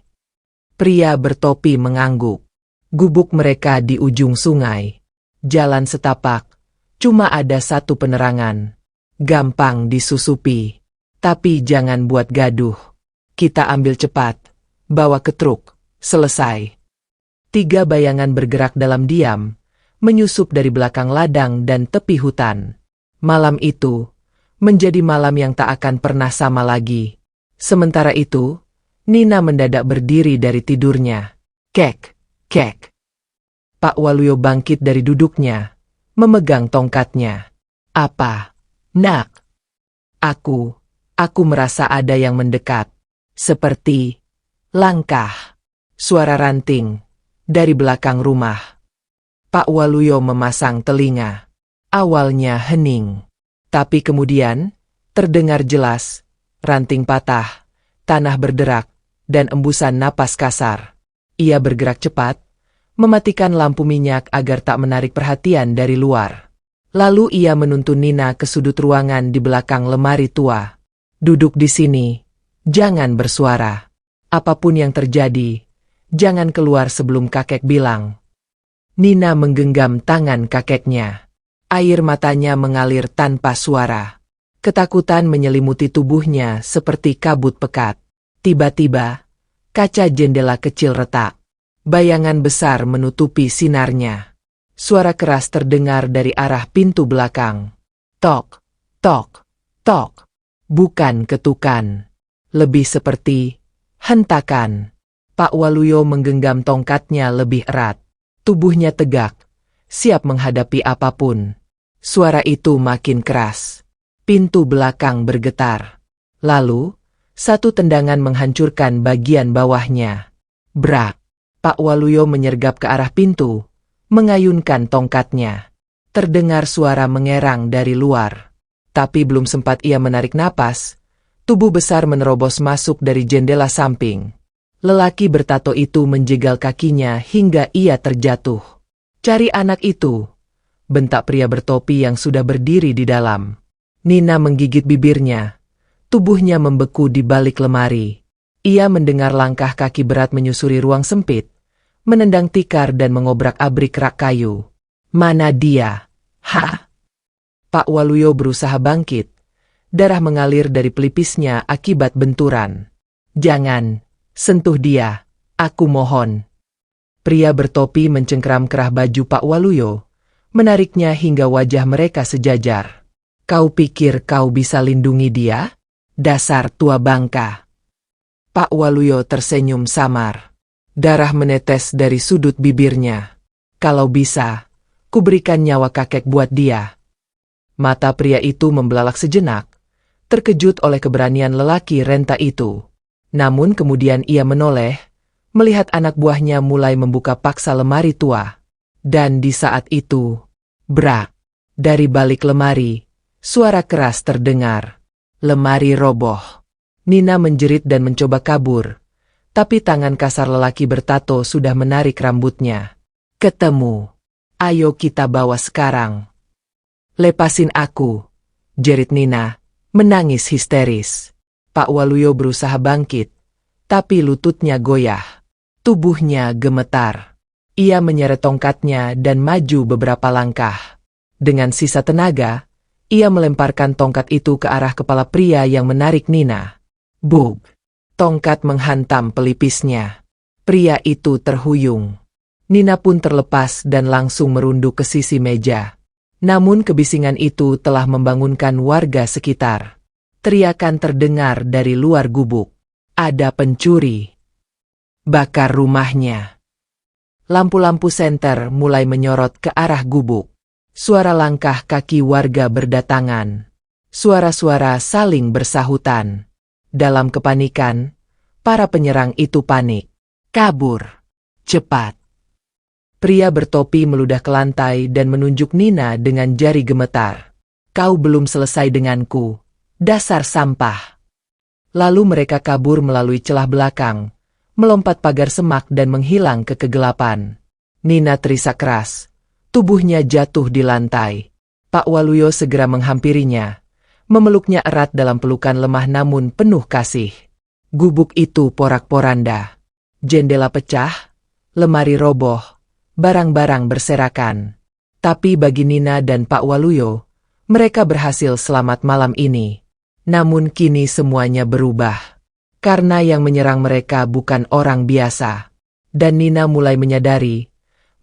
Pria bertopi mengangguk. Gubuk mereka di ujung sungai. Jalan setapak, cuma ada satu penerangan. Gampang disusupi. Tapi jangan buat gaduh. Kita ambil cepat, bawa ke truk, selesai. 3 bayangan bergerak dalam diam, menyusup dari belakang ladang dan tepi hutan. Malam itu menjadi malam yang tak akan pernah sama lagi. Sementara itu, Nina mendadak berdiri dari tidurnya. Kek, kek. Pak Waluyo bangkit dari duduknya, memegang tongkatnya. "Apa, nak?" Aku merasa ada yang mendekat. Seperti langkah. Suara ranting dari belakang rumah. Pak Waluyo memasang telinga. Awalnya hening. Tapi kemudian, terdengar jelas, ranting patah, tanah berderak, dan embusan napas kasar. Ia bergerak cepat, mematikan lampu minyak agar tak menarik perhatian dari luar. Lalu ia menuntun Nina ke sudut ruangan di belakang lemari tua. "Duduk di sini, jangan bersuara. Apapun yang terjadi, jangan keluar sebelum kakek bilang." Nina menggenggam tangan kakeknya. Air matanya mengalir tanpa suara. Ketakutan menyelimuti tubuhnya seperti kabut pekat. Tiba-tiba, kaca jendela kecil retak. Bayangan besar menutupi sinarnya. Suara keras terdengar dari arah pintu belakang. Tok, tok, tok. Bukan ketukan. Lebih seperti hentakan. Pak Waluyo menggenggam tongkatnya lebih erat. Tubuhnya tegak, siap menghadapi apapun. Suara itu makin keras. Pintu belakang bergetar. Lalu, satu tendangan menghancurkan bagian bawahnya. Brak. Pak Waluyo menyergap ke arah pintu, mengayunkan tongkatnya. Terdengar suara mengerang dari luar. Tapi belum sempat ia menarik napas, tubuh besar menerobos masuk dari jendela samping. Lelaki bertato itu menjegal kakinya hingga ia terjatuh. "Cari anak itu!" bentak pria bertopi yang sudah berdiri di dalam. Nina menggigit bibirnya. Tubuhnya membeku di balik lemari. Ia mendengar langkah kaki berat menyusuri ruang sempit, menendang tikar dan mengobrak-abrik rak kayu. "Mana dia? Hah?" Pak Waluyo berusaha bangkit. Darah mengalir dari pelipisnya akibat benturan. "Jangan sentuh dia, aku mohon." Pria bertopi mencengkeram kerah baju Pak Waluyo, menariknya hingga wajah mereka sejajar. "Kau pikir kau bisa lindungi dia? Dasar tua bangka." Pak Waluyo tersenyum samar. Darah menetes dari sudut bibirnya. "Kalau bisa, kuberikan nyawa kakek buat dia." Mata pria itu membelalak sejenak, terkejut oleh keberanian lelaki renta itu. Namun kemudian ia menoleh, melihat anak buahnya mulai membuka paksa lemari tua. Dan di saat itu, brak, dari balik lemari, suara keras terdengar. Lemari roboh. Nina menjerit dan mencoba kabur, tapi tangan kasar lelaki bertato sudah menarik rambutnya. "Ketemu. Ayo kita bawa sekarang." "Lepasin aku," jerit Nina, menangis histeris. Pak Waluyo berusaha bangkit, tapi lututnya goyah. Tubuhnya gemetar. Ia menyeret tongkatnya dan maju beberapa langkah. Dengan sisa tenaga, ia melemparkan tongkat itu ke arah kepala pria yang menarik Nina. Bug! Tongkat menghantam pelipisnya. Pria itu terhuyung. Nina pun terlepas dan langsung merunduk ke sisi meja. Namun kebisingan itu telah membangunkan warga sekitar. Teriakan terdengar dari luar gubuk. "Ada pencuri! Bakar rumahnya!" Lampu-lampu senter mulai menyorot ke arah gubuk. Suara langkah kaki warga berdatangan. Suara-suara saling bersahutan. Dalam kepanikan, para penyerang itu panik. "Kabur! Cepat!" Pria bertopi meludah ke lantai dan menunjuk Nina dengan jari gemetar. "Kau belum selesai denganku, dasar sampah!" Lalu mereka kabur melalui celah belakang, melompat pagar semak dan menghilang ke kegelapan. Nina terisak keras. Tubuhnya jatuh di lantai. Pak Waluyo segera menghampirinya, memeluknya erat dalam pelukan lemah namun penuh kasih. Gubuk itu porak-poranda. Jendela pecah, lemari roboh, barang-barang berserakan. Tapi bagi Nina dan Pak Waluyo, mereka berhasil selamat malam ini. Namun kini semuanya berubah. Karena yang menyerang mereka bukan orang biasa. Dan Nina mulai menyadari,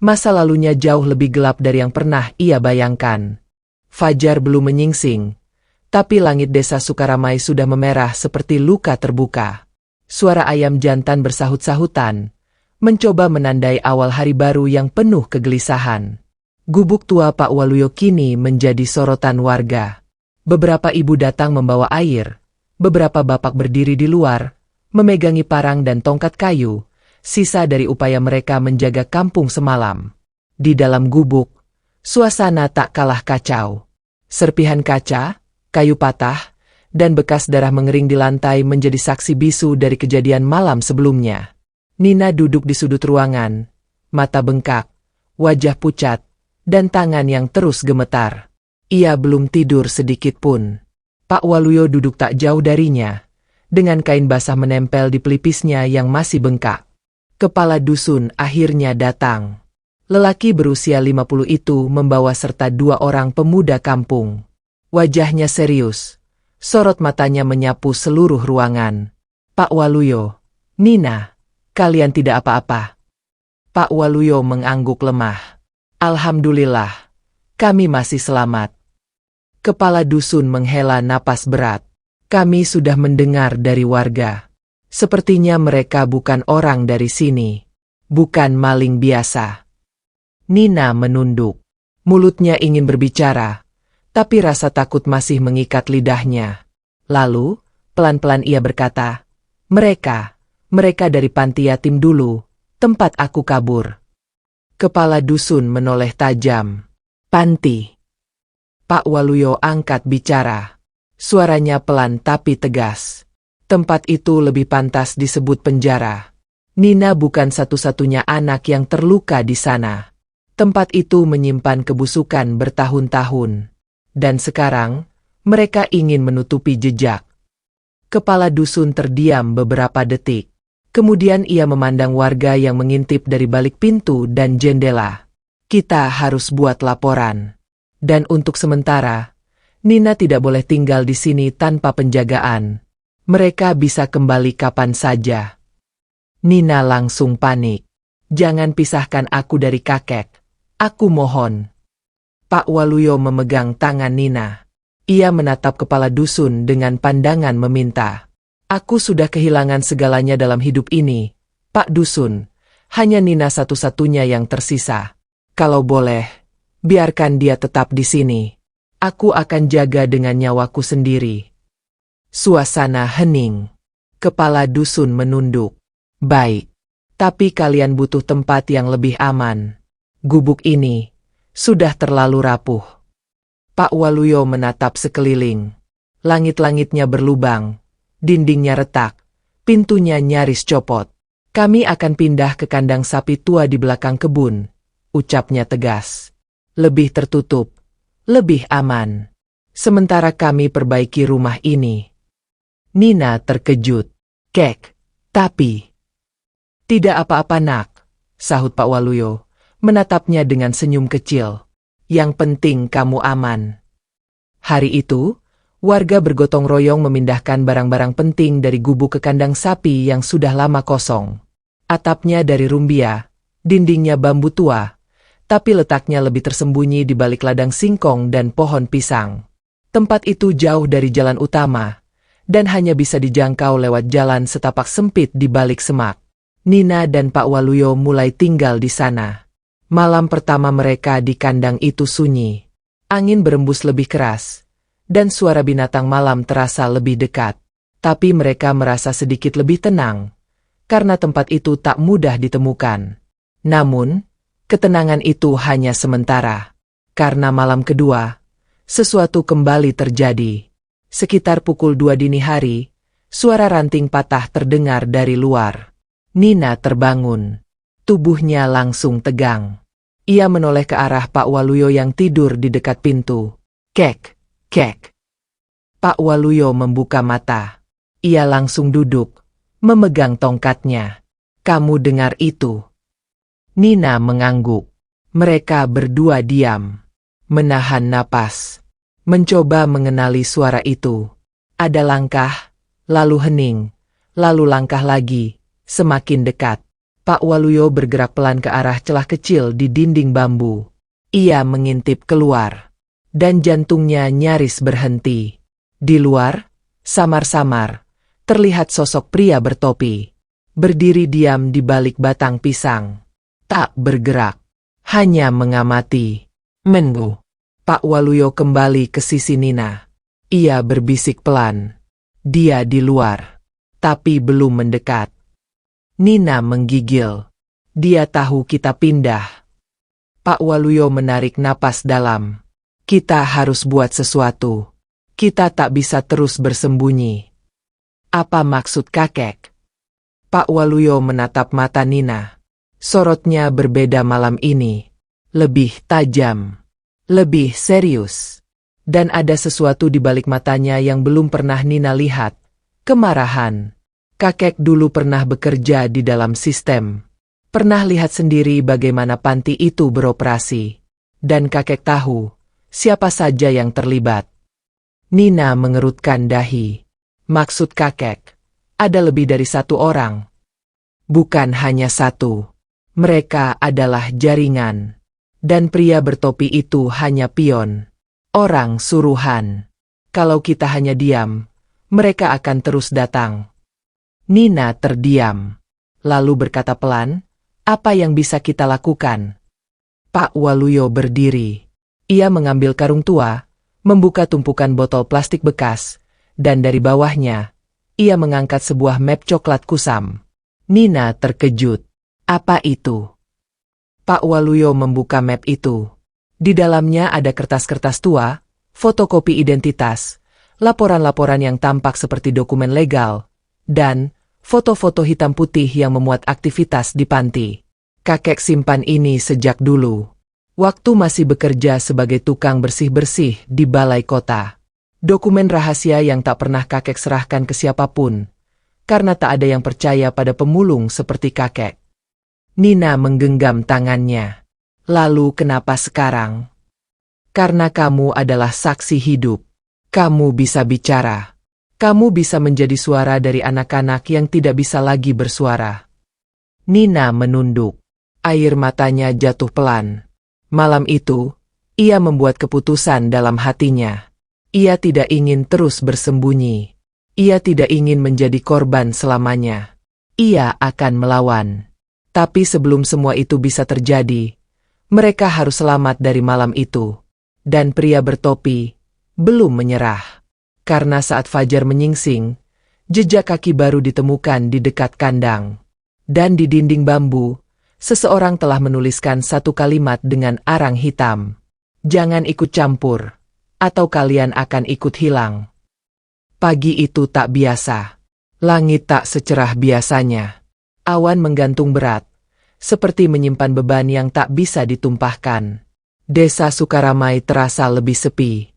masa lalunya jauh lebih gelap dari yang pernah ia bayangkan. Fajar belum menyingsing, tapi langit desa Sukaramai sudah memerah seperti luka terbuka. Suara ayam jantan bersahut-sahutan, mencoba menandai awal hari baru yang penuh kegelisahan. Gubuk tua Pak Waluyo kini menjadi sorotan warga. Beberapa ibu datang membawa air, beberapa bapak berdiri di luar, memegangi parang dan tongkat kayu, sisa dari upaya mereka menjaga kampung semalam. Di dalam gubuk, suasana tak kalah kacau. Serpihan kaca, kayu patah, dan bekas darah mengering di lantai menjadi saksi bisu dari kejadian malam sebelumnya. Nina duduk di sudut ruangan, mata bengkak, wajah pucat, dan tangan yang terus gemetar. Ia belum tidur sedikit pun. Pak Waluyo duduk tak jauh darinya, dengan kain basah menempel di pelipisnya yang masih bengkak. Kepala dusun akhirnya datang. Lelaki berusia 50 itu membawa serta 2 orang pemuda kampung. Wajahnya serius, sorot matanya menyapu seluruh ruangan. Pak Waluyo, Nina, kalian tidak apa-apa. Pak Waluyo mengangguk lemah. Alhamdulillah, kami masih selamat. Kepala dusun menghela napas berat. Kami sudah mendengar dari warga. Sepertinya mereka bukan orang dari sini. Bukan maling biasa. Nina menunduk. Mulutnya ingin berbicara, tapi rasa takut masih mengikat lidahnya. Lalu, pelan-pelan ia berkata, Mereka dari panti yatim dulu, tempat aku kabur. Kepala dusun menoleh tajam. Panti. Pak Waluyo angkat bicara. Suaranya pelan tapi tegas. Tempat itu lebih pantas disebut penjara. Nina bukan satu-satunya anak yang terluka di sana. Tempat itu menyimpan kebusukan bertahun-tahun. Dan sekarang, mereka ingin menutupi jejak. Kepala dusun terdiam beberapa detik. Kemudian ia memandang warga yang mengintip dari balik pintu dan jendela. Kita harus buat laporan. Dan untuk sementara, Nina tidak boleh tinggal di sini tanpa penjagaan. Mereka bisa kembali kapan saja. Nina langsung panik. Jangan pisahkan aku dari kakek. Aku mohon. Pak Waluyo memegang tangan Nina. Ia menatap kepala dusun dengan pandangan meminta. Aku sudah kehilangan segalanya dalam hidup ini, Pak Dusun. Hanya Nina satu-satunya yang tersisa. Kalau boleh, biarkan dia tetap di sini. Aku akan jaga dengan nyawaku sendiri. Suasana hening. Kepala dusun menunduk. Baik, tapi kalian butuh tempat yang lebih aman. Gubuk ini sudah terlalu rapuh. Pak Waluyo menatap sekeliling. Langit-langitnya berlubang. Dindingnya retak, pintunya nyaris copot. Kami akan pindah ke kandang sapi tua di belakang kebun, ucapnya tegas. Lebih tertutup, lebih aman. Sementara kami perbaiki rumah ini. Nina terkejut. Kek, tapi... Tidak apa-apa nak, sahut Pak Waluyo, menatapnya dengan senyum kecil. Yang penting kamu aman. Hari itu, warga bergotong royong memindahkan barang-barang penting dari gubuk ke kandang sapi yang sudah lama kosong. Atapnya dari rumbia, dindingnya bambu tua, tapi letaknya lebih tersembunyi di balik ladang singkong dan pohon pisang. Tempat itu jauh dari jalan utama, dan hanya bisa dijangkau lewat jalan setapak sempit di balik semak. Nina dan Pak Waluyo mulai tinggal di sana. Malam pertama mereka di kandang itu sunyi. Angin berembus lebih keras. Dan suara binatang malam terasa lebih dekat. Tapi mereka merasa sedikit lebih tenang, karena tempat itu tak mudah ditemukan. Namun, ketenangan itu hanya sementara. Karena malam kedua, sesuatu kembali terjadi. Sekitar pukul 2 dini hari, suara ranting patah terdengar dari luar. Nina terbangun. Tubuhnya langsung tegang. Ia menoleh ke arah Pak Waluyo yang tidur di dekat pintu. Kek. Kek. Pak Waluyo membuka mata. Ia langsung duduk, memegang tongkatnya. Kamu dengar itu? Nina mengangguk. Mereka berdua diam, menahan napas, mencoba mengenali suara itu. Ada langkah, lalu hening, lalu langkah lagi, semakin dekat. Pak Waluyo bergerak pelan ke arah celah kecil di dinding bambu. Ia mengintip keluar, dan jantungnya nyaris berhenti. Di luar, samar-samar, terlihat sosok pria bertopi, berdiri diam di balik batang pisang. Tak bergerak, hanya mengamati. Menunggu. Pak Waluyo kembali ke sisi Nina. Ia berbisik pelan. Dia di luar, tapi belum mendekat. Nina menggigil. Dia tahu kita pindah. Pak Waluyo menarik napas dalam. Kita harus buat sesuatu. Kita tak bisa terus bersembunyi. Apa maksud kakek? Pak Waluyo menatap mata Nina. Sorotnya berbeda malam ini. Lebih tajam. Lebih serius. Dan ada sesuatu di balik matanya yang belum pernah Nina lihat. Kemarahan. Kakek dulu pernah bekerja di dalam sistem. Pernah lihat sendiri bagaimana panti itu beroperasi. Dan kakek tahu siapa saja yang terlibat. Nina mengerutkan dahi. Maksud kakek, ada lebih dari satu orang. Bukan hanya satu. Mereka adalah jaringan. Dan pria bertopi itu hanya pion. Orang suruhan. Kalau kita hanya diam, mereka akan terus datang. Nina terdiam. Lalu berkata pelan, apa yang bisa kita lakukan? Pak Waluyo berdiri. Ia mengambil karung tua, membuka tumpukan botol plastik bekas, dan dari bawahnya, ia mengangkat sebuah map coklat kusam. Nina terkejut. Apa itu? Pak Waluyo membuka map itu. Di dalamnya ada kertas-kertas tua, fotokopi identitas, laporan-laporan yang tampak seperti dokumen legal, dan foto-foto hitam putih yang memuat aktivitas di panti. Kakek simpan ini sejak dulu. Waktu masih bekerja sebagai tukang bersih-bersih di balai kota. Dokumen rahasia yang tak pernah kakek serahkan ke siapapun, karena tak ada yang percaya pada pemulung seperti kakek. Nina menggenggam tangannya. Lalu kenapa sekarang? Karena kamu adalah saksi hidup. Kamu bisa bicara. Kamu bisa menjadi suara dari anak-anak yang tidak bisa lagi bersuara. Nina menunduk. Air matanya jatuh pelan. Malam itu, ia membuat keputusan dalam hatinya. Ia tidak ingin terus bersembunyi. Ia tidak ingin menjadi korban selamanya. Ia akan melawan. Tapi sebelum semua itu bisa terjadi, mereka harus selamat dari malam itu. Dan pria bertopi belum menyerah. Karena saat fajar menyingsing, jejak kaki baru ditemukan di dekat kandang. Dan di dinding bambu, seseorang telah menuliskan satu kalimat dengan arang hitam. Jangan ikut campur, atau kalian akan ikut hilang. Pagi itu tak biasa. Langit tak secerah biasanya. Awan menggantung berat, seperti menyimpan beban yang tak bisa ditumpahkan. Desa Sukaramai terasa lebih sepi.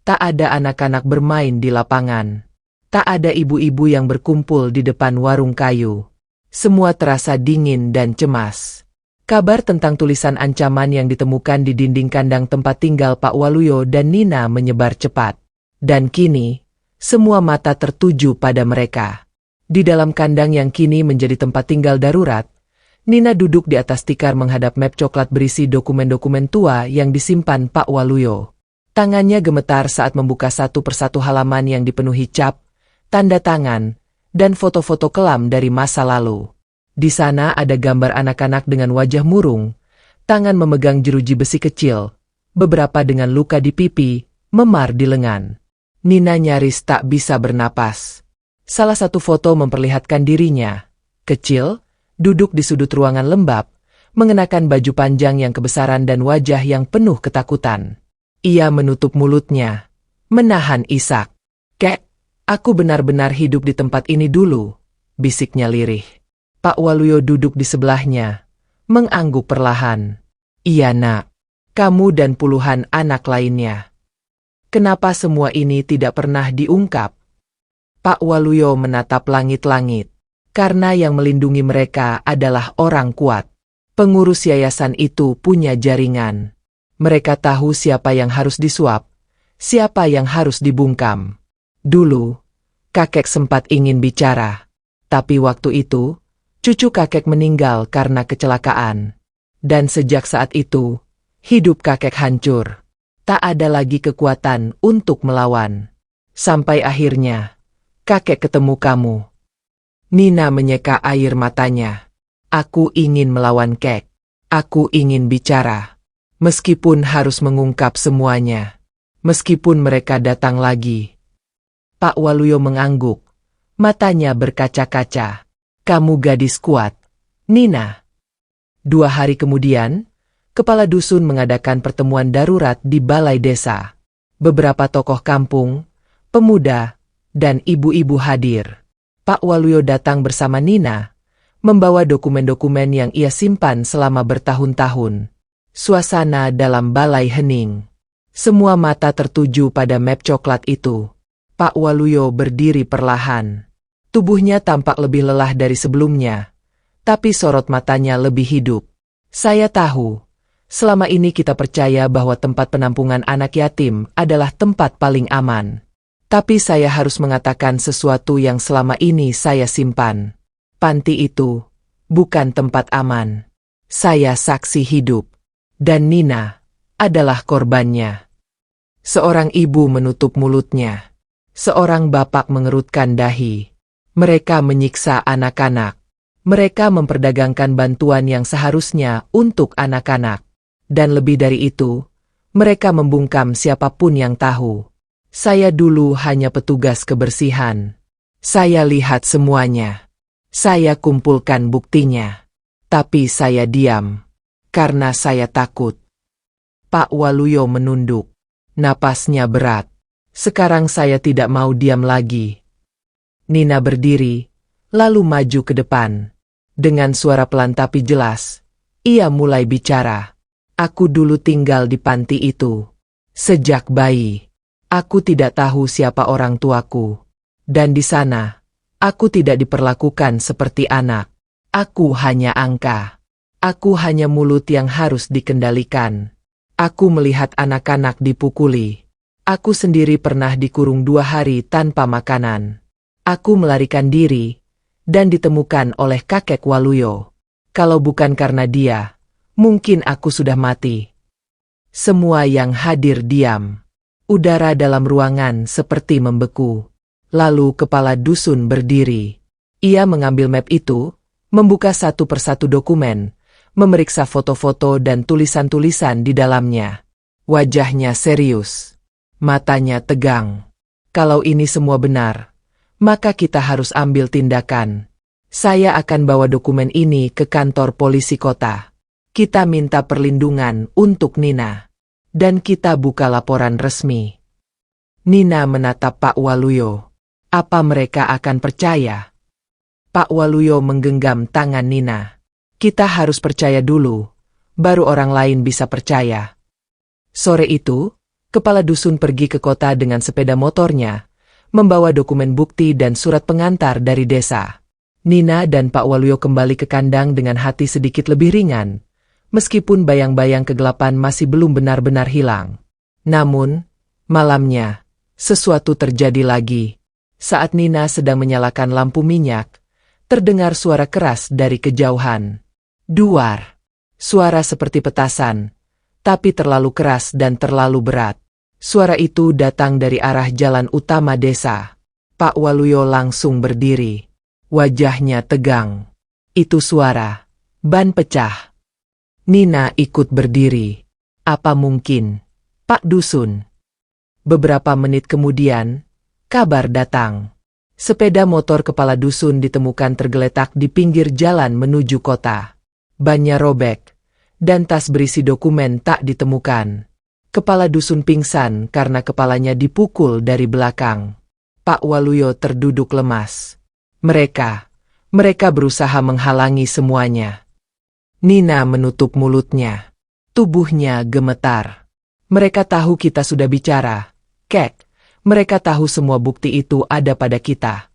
Tak ada anak-anak bermain di lapangan. Tak ada ibu-ibu yang berkumpul di depan warung kayu. Semua terasa dingin dan cemas. Kabar tentang tulisan ancaman yang ditemukan di dinding kandang tempat tinggal Pak Waluyo dan Nina menyebar cepat. Dan kini, semua mata tertuju pada mereka. Di dalam kandang yang kini menjadi tempat tinggal darurat, Nina duduk di atas tikar menghadap map coklat berisi dokumen-dokumen tua yang disimpan Pak Waluyo. Tangannya gemetar saat membuka satu persatu halaman yang dipenuhi cap, tanda tangan, dan foto-foto kelam dari masa lalu. Di sana ada gambar anak-anak dengan wajah murung, tangan memegang jeruji besi kecil, beberapa dengan luka di pipi, memar di lengan. Nina nyaris tak bisa bernapas. Salah satu foto memperlihatkan dirinya, kecil, duduk di sudut ruangan lembab, mengenakan baju panjang yang kebesaran dan wajah yang penuh ketakutan. Ia menutup mulutnya, menahan isak. Kek, aku benar-benar hidup di tempat ini dulu, bisiknya lirih. Pak Waluyo duduk di sebelahnya, mengangguk perlahan. Iya nak, kamu dan puluhan anak lainnya. Kenapa semua ini tidak pernah diungkap? Pak Waluyo menatap langit-langit. Karena yang melindungi mereka adalah orang kuat. Pengurus yayasan itu punya jaringan. Mereka tahu siapa yang harus disuap, siapa yang harus dibungkam. Dulu, kakek sempat ingin bicara. Tapi waktu itu, cucu kakek meninggal karena kecelakaan. Dan sejak saat itu, hidup kakek hancur. Tak ada lagi kekuatan untuk melawan. Sampai akhirnya, kakek ketemu kamu. Nina menyeka air matanya. Aku ingin melawan Kek. Aku ingin bicara. Meskipun harus mengungkap semuanya. Meskipun mereka datang lagi. Pak Waluyo mengangguk. Matanya berkaca-kaca. Kamu gadis kuat, Nina. 2 hari kemudian, kepala dusun mengadakan pertemuan darurat di balai desa. Beberapa tokoh kampung, pemuda, dan ibu-ibu hadir. Pak Waluyo datang bersama Nina, membawa dokumen-dokumen yang ia simpan selama bertahun-tahun. Suasana dalam balai hening. Semua mata tertuju pada map coklat itu. Pak Waluyo berdiri perlahan. Tubuhnya tampak lebih lelah dari sebelumnya, tapi sorot matanya lebih hidup. Saya tahu, selama ini kita percaya bahwa tempat penampungan anak yatim adalah tempat paling aman. Tapi saya harus mengatakan sesuatu yang selama ini saya simpan. Panti itu bukan tempat aman. Saya saksi hidup. Dan Nina adalah korbannya. Seorang ibu menutup mulutnya. Seorang bapak mengerutkan dahi. Mereka menyiksa anak-anak. Mereka memperdagangkan bantuan yang seharusnya untuk anak-anak. Dan lebih dari itu, mereka membungkam siapapun yang tahu. Saya dulu hanya petugas kebersihan. Saya lihat semuanya. Saya kumpulkan buktinya. Tapi saya diam. Karena saya takut. Pak Waluyo menunduk. Napasnya berat. Sekarang saya tidak mau diam lagi. Nina berdiri, lalu maju ke depan. Dengan suara pelan tapi jelas, ia mulai bicara. Aku dulu tinggal di panti itu. Sejak bayi. Aku tidak tahu siapa orang tuaku. Dan di sana, aku tidak diperlakukan seperti anak. Aku hanya angka. Aku hanya mulut yang harus dikendalikan. Aku melihat anak-anak dipukuli. Aku sendiri pernah dikurung 2 hari tanpa makanan. Aku melarikan diri, dan ditemukan oleh kakek Waluyo. Kalau bukan karena dia, mungkin aku sudah mati. Semua yang hadir diam. Udara dalam ruangan seperti membeku. Lalu kepala dusun berdiri. Ia mengambil map itu, membuka satu persatu dokumen, memeriksa foto-foto dan tulisan-tulisan di dalamnya. Wajahnya serius. Matanya tegang. Kalau ini semua benar, maka kita harus ambil tindakan. Saya akan bawa dokumen ini ke kantor polisi kota. Kita minta perlindungan untuk Nina. Dan kita buka laporan resmi. Nina menatap Pak Waluyo. Apa mereka akan percaya? Pak Waluyo menggenggam tangan Nina. Kita harus percaya dulu, baru orang lain bisa percaya. Sore itu, kepala dusun pergi ke kota dengan sepeda motornya, membawa dokumen bukti dan surat pengantar dari desa. Nina dan Pak Waluyo kembali ke kandang dengan hati sedikit lebih ringan, meskipun bayang-bayang kegelapan masih belum benar-benar hilang. Namun, malamnya, sesuatu terjadi lagi. Saat Nina sedang menyalakan lampu minyak, terdengar suara keras dari kejauhan. Duar. Suara seperti petasan, tapi terlalu keras dan terlalu berat. Suara itu datang dari arah jalan utama desa. Pak Waluyo langsung berdiri. Wajahnya tegang. Itu suara ban pecah. Nina ikut berdiri. Apa mungkin? Pak Dusun. Beberapa menit kemudian, kabar datang. Sepeda motor kepala dusun ditemukan tergeletak di pinggir jalan menuju kota. Bannya robek, dan tas berisi dokumen tak ditemukan. Kepala dusun pingsan karena kepalanya dipukul dari belakang. Pak Waluyo terduduk lemas. Mereka berusaha menghalangi semuanya. Nina menutup mulutnya. Tubuhnya gemetar. Mereka tahu kita sudah bicara, Kek, mereka tahu semua bukti itu ada pada kita.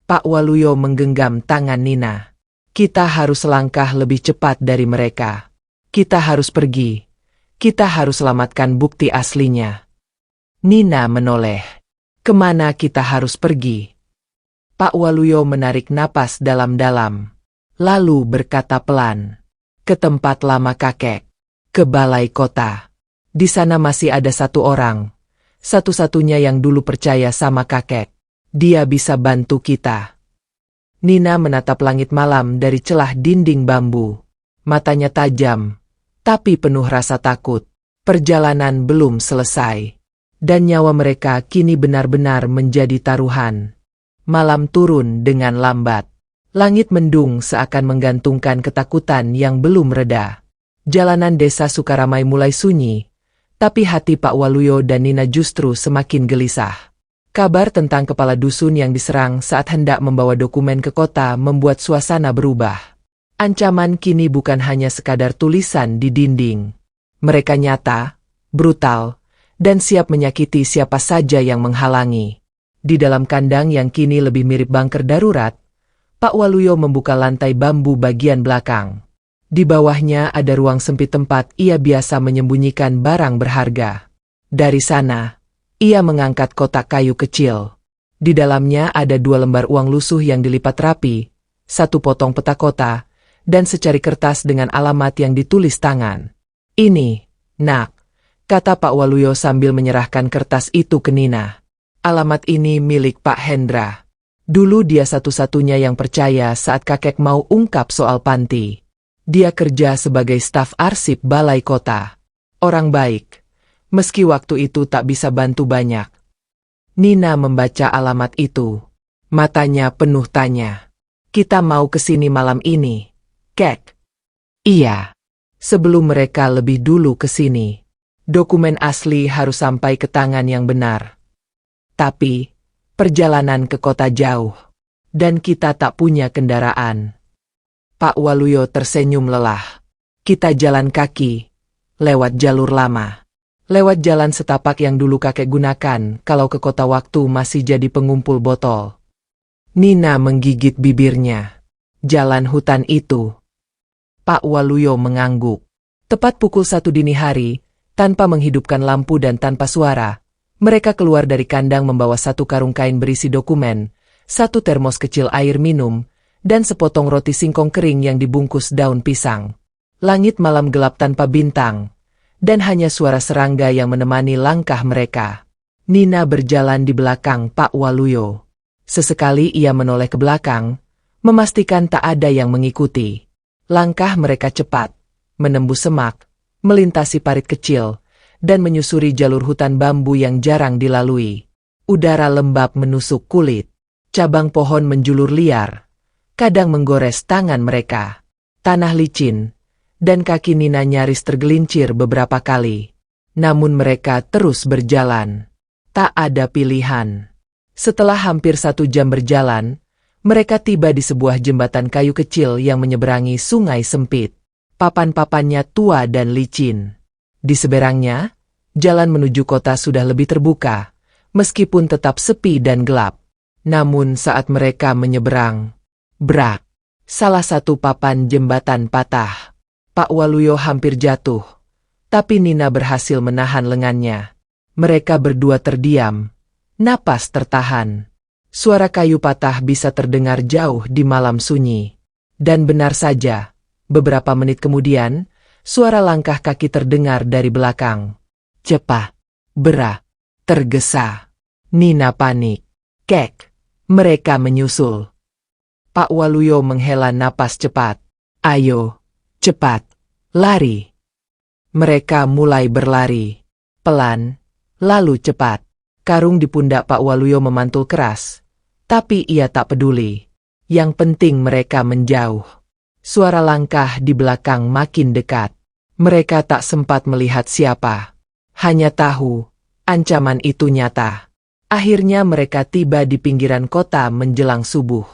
Pak Waluyo menggenggam tangan Nina. Kita harus selangkah lebih cepat dari mereka. Kita harus pergi. Kita harus selamatkan bukti aslinya. Nina menoleh. Kemana kita harus pergi? Pak Waluyo menarik napas dalam-dalam. Lalu berkata pelan. Ke tempat lama kakek. Ke balai kota. Di sana masih ada satu orang. Satu-satunya yang dulu percaya sama kakek. Dia bisa bantu kita. Nina menatap langit malam dari celah dinding bambu. Matanya tajam, tapi penuh rasa takut. Perjalanan belum selesai. Dan nyawa mereka kini benar-benar menjadi taruhan. Malam turun dengan lambat. Langit mendung seakan menggantungkan ketakutan yang belum reda. Jalanan desa Sukaramai mulai sunyi. Tapi hati Pak Waluyo dan Nina justru semakin gelisah. Kabar tentang kepala dusun yang diserang saat hendak membawa dokumen ke kota membuat suasana berubah. Ancaman kini bukan hanya sekadar tulisan di dinding. Mereka nyata, brutal, dan siap menyakiti siapa saja yang menghalangi. Di dalam kandang yang kini lebih mirip bunker darurat, Pak Waluyo membuka lantai bambu bagian belakang. Di bawahnya ada ruang sempit tempat ia biasa menyembunyikan barang berharga. Dari sana, ia mengangkat kotak kayu kecil. Di dalamnya ada 2 lembar uang lusuh yang dilipat rapi, 1 potong peta kota, dan secari kertas dengan alamat yang ditulis tangan. Ini, nak, kata Pak Waluyo sambil menyerahkan kertas itu ke Nina. Alamat ini milik Pak Hendra. Dulu dia satu-satunya yang percaya saat kakek mau ungkap soal panti. Dia kerja sebagai staf arsip balai kota. Orang baik, meski waktu itu tak bisa bantu banyak. Nina membaca alamat itu. Matanya penuh tanya. Kita mau ke sini malam ini, Kek? Iya. Sebelum mereka lebih dulu ke sini. Dokumen asli harus sampai ke tangan yang benar. Tapi, perjalanan ke kota jauh. Dan kita tak punya kendaraan. Pak Waluyo tersenyum lelah. Kita jalan kaki, lewat jalur lama. Lewat jalan setapak yang dulu kakek gunakan kalau ke kota waktu masih jadi pengumpul botol. Nina menggigit bibirnya. Jalan hutan itu. Pak Waluyo mengangguk. Tepat pukul 1 dini hari, tanpa menghidupkan lampu dan tanpa suara, mereka keluar dari kandang membawa 1 karung kain berisi dokumen, 1 termos kecil air minum, dan sepotong roti singkong kering yang dibungkus daun pisang. Langit malam gelap tanpa bintang, dan hanya suara serangga yang menemani langkah mereka. Nina berjalan di belakang Pak Waluyo. Sesekali ia menoleh ke belakang, memastikan tak ada yang mengikuti. Langkah mereka cepat, menembus semak, melintasi parit kecil, dan menyusuri jalur hutan bambu yang jarang dilalui. Udara lembab menusuk kulit, cabang pohon menjulur liar. Kadang menggores tangan mereka. Tanah licin, dan kaki Nina nyaris tergelincir beberapa kali. Namun mereka terus berjalan. Tak ada pilihan. Setelah hampir 1 jam berjalan, mereka tiba di sebuah jembatan kayu kecil yang menyeberangi sungai sempit. Papan-papannya tua dan licin. Di seberangnya, jalan menuju kota sudah lebih terbuka, meskipun tetap sepi dan gelap. Namun saat mereka menyeberang, brak! Salah satu papan jembatan patah. Pak Waluyo hampir jatuh. Tapi Nina berhasil menahan lengannya. Mereka berdua terdiam. Napas tertahan. Suara kayu patah bisa terdengar jauh di malam sunyi. Dan benar saja, beberapa menit kemudian, suara langkah kaki terdengar dari belakang. Cepat! Berak! Tergesa. Nina panik. Kek! Mereka menyusul. Pak Waluyo menghela napas cepat. Ayo, cepat, lari. Mereka mulai berlari. Pelan, lalu cepat. Karung di pundak Pak Waluyo memantul keras. Tapi ia tak peduli. Yang penting mereka menjauh. Suara langkah di belakang makin dekat. Mereka tak sempat melihat siapa. Hanya tahu, ancaman itu nyata. Akhirnya mereka tiba di pinggiran kota menjelang subuh.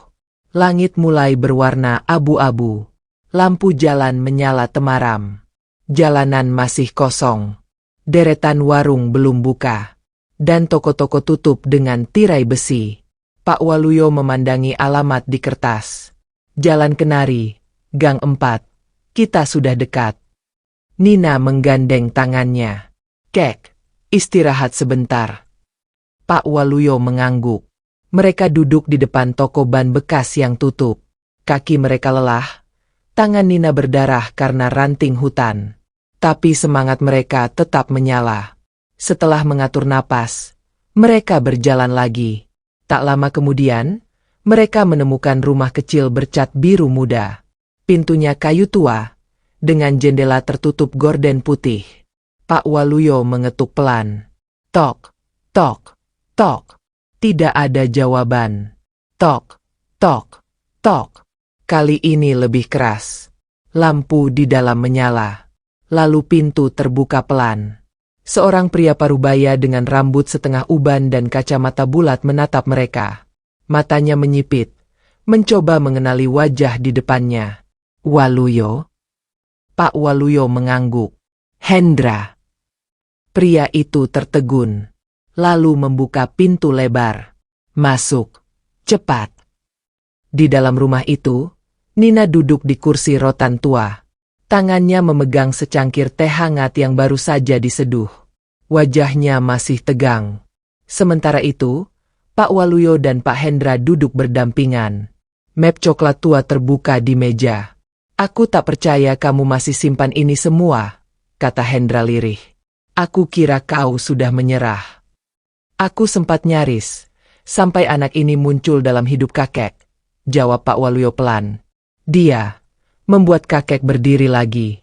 Langit mulai berwarna abu-abu. Lampu jalan menyala temaram. Jalanan masih kosong. Deretan warung belum buka. dan toko-toko tutup dengan tirai besi. Pak Waluyo memandangi alamat di kertas. Jalan Kenari, Gang 4. Kita sudah dekat. Nina menggandeng tangannya. Kek, istirahat sebentar. Pak Waluyo mengangguk. Mereka duduk di depan toko ban bekas yang tutup. Kaki mereka lelah. Tangan Nina berdarah karena ranting hutan. Tapi semangat mereka tetap menyala. Setelah mengatur napas, mereka berjalan lagi. Tak lama kemudian, mereka menemukan rumah kecil bercat biru muda. Pintunya kayu tua, dengan jendela tertutup gorden putih. Pak Waluyo mengetuk pelan. Tok, tok, tok. Tidak ada jawaban. Tok, tok, tok. Kali ini lebih keras. Lampu di dalam menyala. Lalu pintu terbuka pelan. Seorang pria parubaya dengan rambut setengah uban dan kacamata bulat menatap mereka. Matanya menyipit, mencoba mengenali wajah di depannya. Waluyo? Pak Waluyo mengangguk. Hendra. Pria itu tertegun, lalu membuka pintu lebar. Masuk, cepat. Di dalam rumah itu, Nina duduk di kursi rotan tua. Tangannya memegang secangkir teh hangat yang baru saja diseduh. Wajahnya masih tegang. Sementara itu, Pak Waluyo dan Pak Hendra duduk berdampingan. Map coklat tua terbuka di meja. Aku tak percaya kamu masih simpan ini semua, kata Hendra lirih. Aku kira kau sudah menyerah. Aku sempat nyaris, sampai anak ini muncul dalam hidup kakek, jawab Pak Waluyo pelan. Dia membuat kakek berdiri lagi.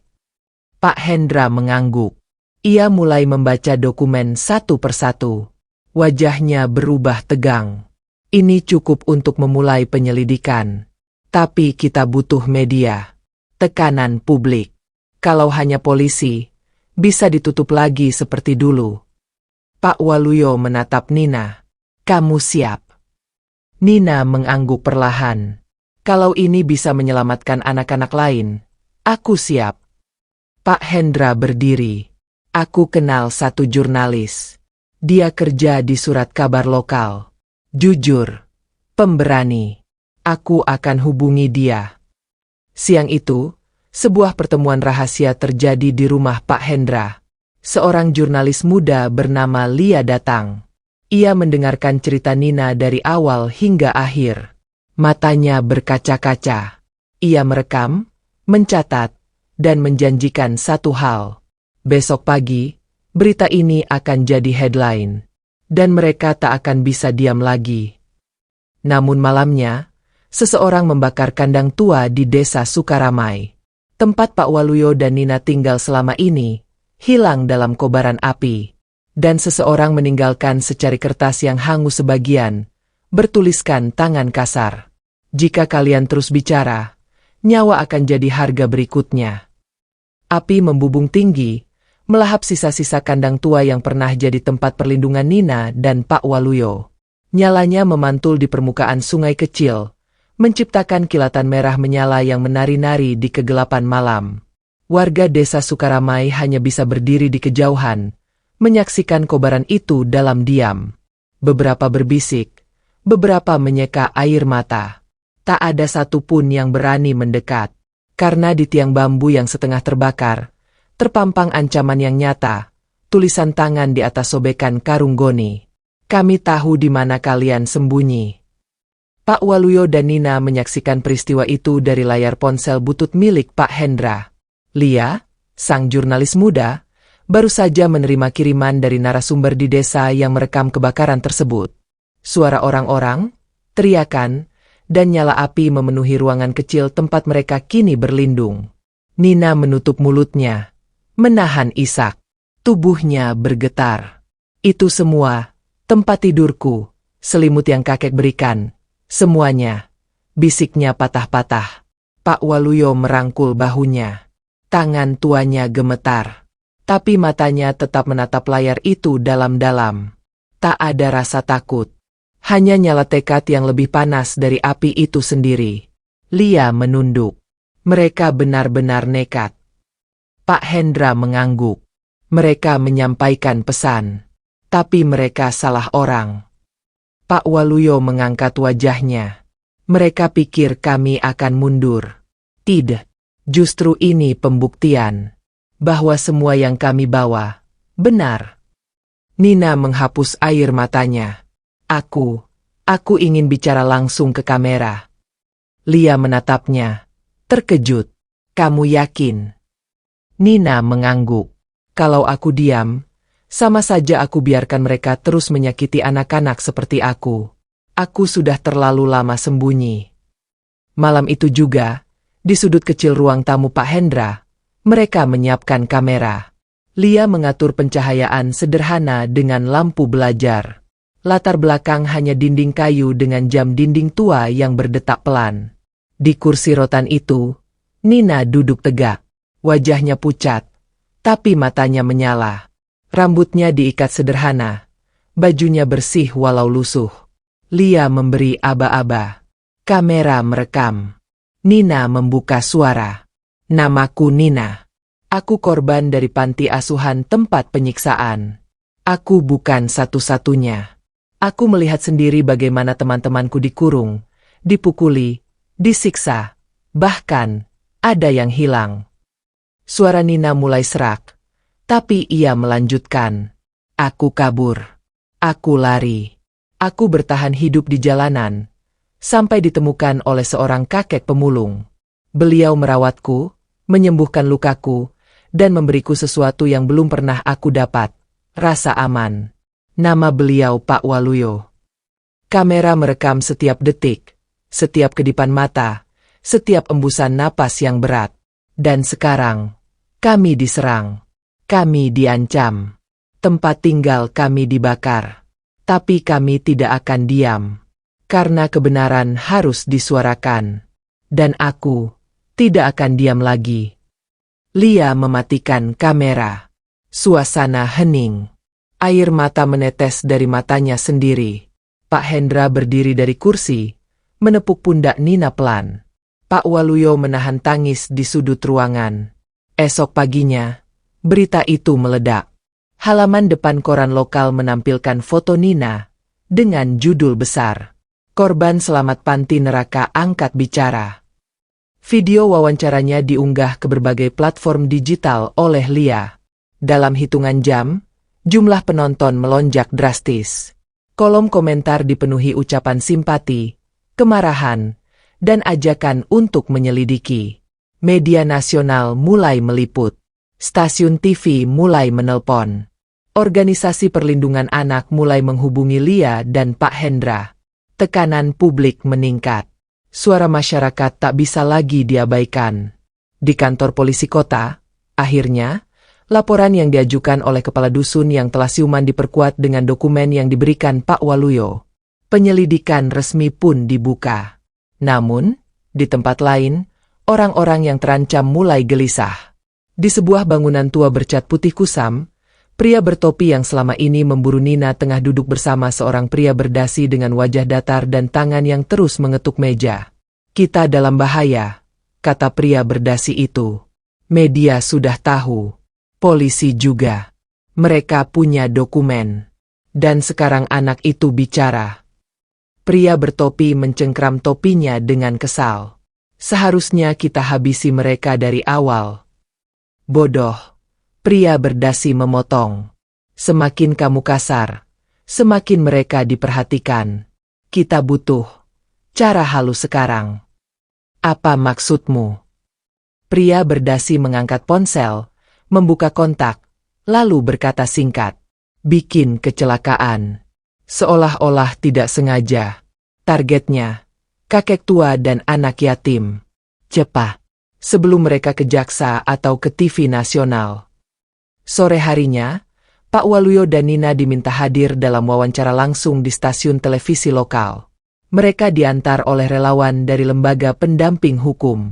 Pak Hendra mengangguk. Ia mulai membaca dokumen satu persatu. Wajahnya berubah tegang. Ini cukup untuk memulai penyelidikan. Tapi kita butuh media. Tekanan publik. Kalau hanya polisi, bisa ditutup lagi seperti dulu. Pak Waluyo menatap Nina. Kamu siap? Nina mengangguk perlahan. Kalau ini bisa menyelamatkan anak-anak lain, aku siap. Pak Hendra berdiri. Aku kenal satu jurnalis. Dia kerja di surat kabar lokal. Jujur, pemberani. Aku akan hubungi dia. Siang itu, sebuah pertemuan rahasia terjadi di rumah Pak Hendra. Seorang jurnalis muda bernama Lia datang. Ia mendengarkan cerita Nina dari awal hingga akhir. Matanya berkaca-kaca. Ia merekam, mencatat, dan menjanjikan satu hal. Besok pagi, berita ini akan jadi headline. Dan mereka tak akan bisa diam lagi. Namun malamnya, seseorang membakar kandang tua di desa Sukaramai. Tempat Pak Waluyo dan Nina tinggal selama ini, hilang dalam kobaran api. Dan seseorang meninggalkan secari kertas yang hangus sebagian, bertuliskan tangan kasar. Jika kalian terus bicara, nyawa akan jadi harga berikutnya. Api membubung tinggi, melahap sisa-sisa kandang tua yang pernah jadi tempat perlindungan Nina dan Pak Waluyo. Nyalanya memantul di permukaan sungai kecil, menciptakan kilatan merah menyala yang menari-nari di kegelapan malam. Warga desa Sukaramai hanya bisa berdiri di kejauhan, menyaksikan kobaran itu dalam diam. Beberapa berbisik, beberapa menyeka air mata. Tak ada satupun yang berani mendekat. Karena di tiang bambu yang setengah terbakar, terpampang ancaman yang nyata, tulisan tangan di atas sobekan karung goni. Kami tahu di mana kalian sembunyi. Pak Waluyo dan Nina menyaksikan peristiwa itu dari layar ponsel butut milik Pak Hendra. Lia, sang jurnalis muda, baru saja menerima kiriman dari narasumber di desa yang merekam kebakaran tersebut. Suara orang-orang, teriakan, dan nyala api memenuhi ruangan kecil tempat mereka kini berlindung. Nina menutup mulutnya, menahan isak. Tubuhnya bergetar. Itu semua, tempat tidurku, selimut yang kakek berikan, semuanya. Bisiknya patah-patah. Pak Waluyo merangkul bahunya. Tangan tuanya gemetar. Tapi matanya tetap menatap layar itu dalam-dalam. Tak ada rasa takut. Hanya nyala tekad yang lebih panas dari api itu sendiri. Lia menunduk. Mereka benar-benar nekat. Pak Hendra mengangguk. Mereka menyampaikan pesan. Tapi mereka salah orang. Pak Waluyo mengangkat wajahnya. Mereka pikir kami akan mundur. Tidak. Justru ini pembuktian bahwa semua yang kami bawa benar. Nina menghapus air matanya. Aku ingin bicara langsung ke kamera. Lia menatapnya, terkejut. Kamu yakin? Nina mengangguk. Kalau aku diam, sama saja aku biarkan mereka terus menyakiti anak-anak seperti aku. Aku sudah terlalu lama sembunyi. Malam itu juga, di sudut kecil ruang tamu Pak Hendra, mereka menyiapkan kamera. Lia mengatur pencahayaan sederhana dengan lampu belajar. Latar belakang hanya dinding kayu dengan jam dinding tua yang berdetak pelan. Di kursi rotan itu, Nina duduk tegak. Wajahnya pucat, tapi matanya menyala. Rambutnya diikat sederhana. Bajunya bersih walau lusuh. Lia memberi aba-aba. Kamera merekam. Nina membuka suara. Namaku Nina. Aku korban dari panti asuhan tempat penyiksaan. Aku bukan satu-satunya. Aku melihat sendiri bagaimana teman-temanku dikurung, dipukuli, disiksa, bahkan ada yang hilang. Suara Nina mulai serak. Tapi ia melanjutkan. Aku kabur. Aku lari. Aku bertahan hidup di jalanan. Sampai ditemukan oleh seorang kakek pemulung. Beliau merawatku, menyembuhkan lukaku, dan memberiku sesuatu yang belum pernah aku dapat. Rasa aman. Nama beliau Pak Waluyo. Kamera merekam setiap detik, setiap kedipan mata, setiap embusan napas yang berat. Dan sekarang, kami diserang. Kami diancam. Tempat tinggal kami dibakar. Tapi kami tidak akan diam. Karena kebenaran harus disuarakan. Dan aku tidak akan diam lagi. Lia mematikan kamera. Suasana hening. Air mata menetes dari matanya sendiri. Pak Hendra berdiri dari kursi, menepuk pundak Nina pelan. Pak Waluyo menahan tangis di sudut ruangan. Esok paginya, berita itu meledak. Halaman depan koran lokal menampilkan foto Nina dengan judul besar. Korban selamat panti neraka angkat bicara. Video wawancaranya diunggah ke berbagai platform digital oleh Lia. Dalam hitungan jam, jumlah penonton melonjak drastis. Kolom komentar dipenuhi ucapan simpati, kemarahan, dan ajakan untuk menyelidiki. Media nasional mulai meliput. Stasiun TV mulai menelpon. Organisasi perlindungan anak mulai menghubungi Lia dan Pak Hendra. Tekanan publik meningkat. Suara masyarakat tak bisa lagi diabaikan. Di kantor polisi kota, akhirnya, laporan yang diajukan oleh kepala dusun yang telah siuman diperkuat dengan dokumen yang diberikan Pak Waluyo. Penyelidikan resmi pun dibuka. Namun, di tempat lain, orang-orang yang terancam mulai gelisah. Di sebuah bangunan tua bercat putih kusam, pria bertopi yang selama ini memburu Nina tengah duduk bersama seorang pria berdasi dengan wajah datar dan tangan yang terus mengetuk meja. Kita dalam bahaya, kata pria berdasi itu. Media sudah tahu. Polisi juga. Mereka punya dokumen. Dan sekarang anak itu bicara. Pria bertopi mencengkram topinya dengan kesal. Seharusnya kita habisi mereka dari awal. Bodoh. Pria berdasi memotong. Semakin kamu kasar, semakin mereka diperhatikan. Kita butuh cara halus sekarang. Apa maksudmu? Pria berdasi mengangkat ponsel, membuka kontak, lalu berkata singkat. Bikin kecelakaan. Seolah-olah tidak sengaja. Targetnya, kakek tua dan anak yatim. Cepat. Sebelum mereka ke jaksa atau ke TV nasional. Sore harinya, Pak Waluyo dan Nina diminta hadir dalam wawancara langsung di stasiun televisi lokal. Mereka diantar oleh relawan dari lembaga pendamping hukum.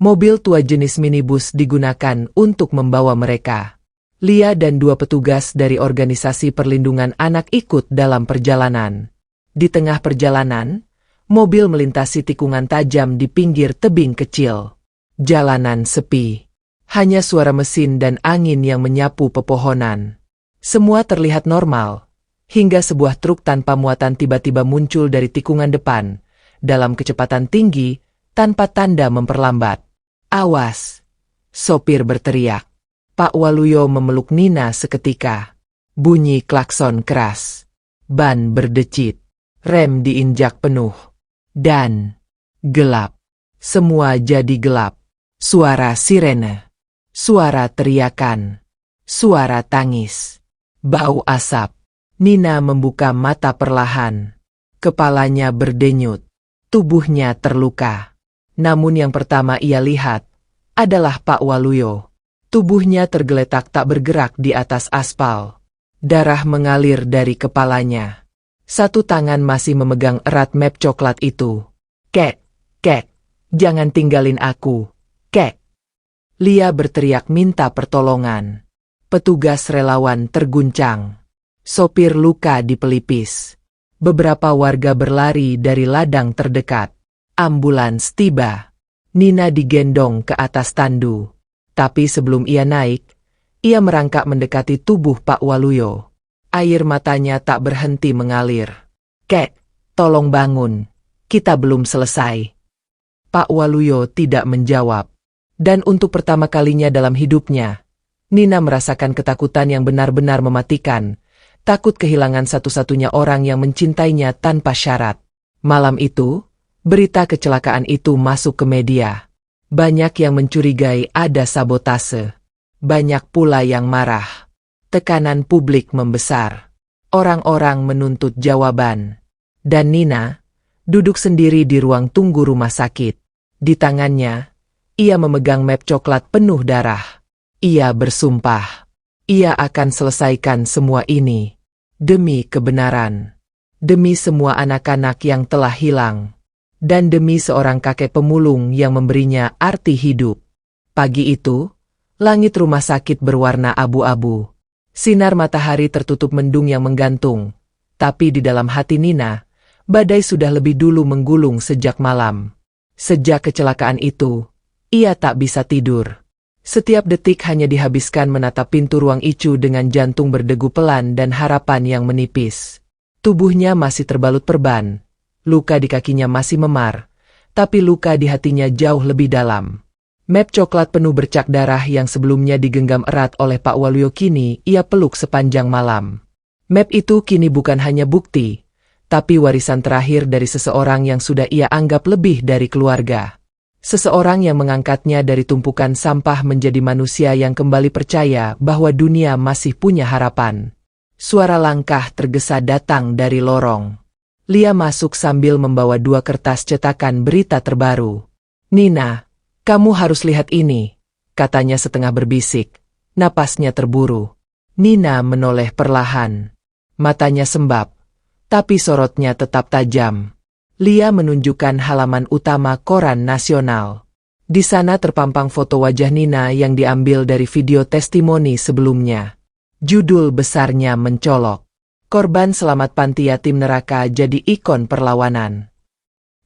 Mobil tua jenis minibus digunakan untuk membawa mereka. Lia dan dua petugas dari organisasi perlindungan anak ikut dalam perjalanan. Di tengah perjalanan, mobil melintasi tikungan tajam di pinggir tebing kecil. Jalanan sepi. Hanya suara mesin dan angin yang menyapu pepohonan. Semua terlihat normal, hingga sebuah truk tanpa muatan tiba-tiba muncul dari tikungan depan, dalam kecepatan tinggi, tanpa tanda memperlambat. "Awas!" sopir berteriak. Pak Waluyo memeluk Nina seketika. Bunyi klakson keras. Ban berdecit. Rem diinjak penuh. Dan gelap. Semua jadi gelap. Suara sirene. Suara teriakan. Suara tangis. Bau asap. Nina membuka mata perlahan. Kepalanya berdenyut. Tubuhnya terluka. Namun yang pertama ia lihat adalah Pak Waluyo. Tubuhnya tergeletak tak bergerak di atas aspal. Darah mengalir dari kepalanya. Satu tangan masih memegang erat map coklat itu. "Kek, Kek, jangan tinggalin aku, Kek." Lia berteriak minta pertolongan. Petugas relawan terguncang. Sopir luka di pelipis. Beberapa warga berlari dari ladang terdekat. Ambulans tiba. Nina digendong ke atas tandu. Tapi sebelum ia naik, ia merangkak mendekati tubuh Pak Waluyo. Air matanya tak berhenti mengalir. "Kek, tolong bangun. Kita belum selesai." Pak Waluyo tidak menjawab. Dan untuk pertama kalinya dalam hidupnya, Nina merasakan ketakutan yang benar-benar mematikan. Takut kehilangan satu-satunya orang yang mencintainya tanpa syarat. Malam itu, berita kecelakaan itu masuk ke media. Banyak yang mencurigai ada sabotase. Banyak pula yang marah. Tekanan publik membesar. Orang-orang menuntut jawaban. Dan Nina duduk sendiri di ruang tunggu rumah sakit. Di tangannya, ia memegang map coklat penuh darah. Ia bersumpah. Ia akan selesaikan semua ini. Demi kebenaran. Demi semua anak-anak yang telah hilang. Dan demi seorang kakek pemulung yang memberinya arti hidup. Pagi itu, langit rumah sakit berwarna abu-abu. Sinar matahari tertutup mendung yang menggantung. Tapi di dalam hati Nina, badai sudah lebih dulu menggulung sejak malam. Sejak kecelakaan itu, ia tak bisa tidur. Setiap detik hanya dihabiskan menatap pintu ruang ICU dengan jantung berdegu pelan dan harapan yang menipis. Tubuhnya masih terbalut perban. Luka di kakinya masih memar, tapi luka di hatinya jauh lebih dalam. Map coklat penuh bercak darah yang sebelumnya digenggam erat oleh Pak Waluyo kini ia peluk sepanjang malam. Map itu kini bukan hanya bukti, tapi warisan terakhir dari seseorang yang sudah ia anggap lebih dari keluarga. Seseorang yang mengangkatnya dari tumpukan sampah menjadi manusia yang kembali percaya bahwa dunia masih punya harapan. Suara langkah tergesa datang dari lorong. Lia masuk sambil membawa 2 kertas cetakan berita terbaru. "Nina, kamu harus lihat ini," katanya setengah berbisik. Napasnya terburu. Nina menoleh perlahan. Matanya sembab, tapi sorotnya tetap tajam. Lia menunjukkan halaman utama koran nasional. Di sana terpampang foto wajah Nina yang diambil dari video testimoni sebelumnya. Judul besarnya mencolok. Korban selamat panti yatim neraka jadi ikon perlawanan.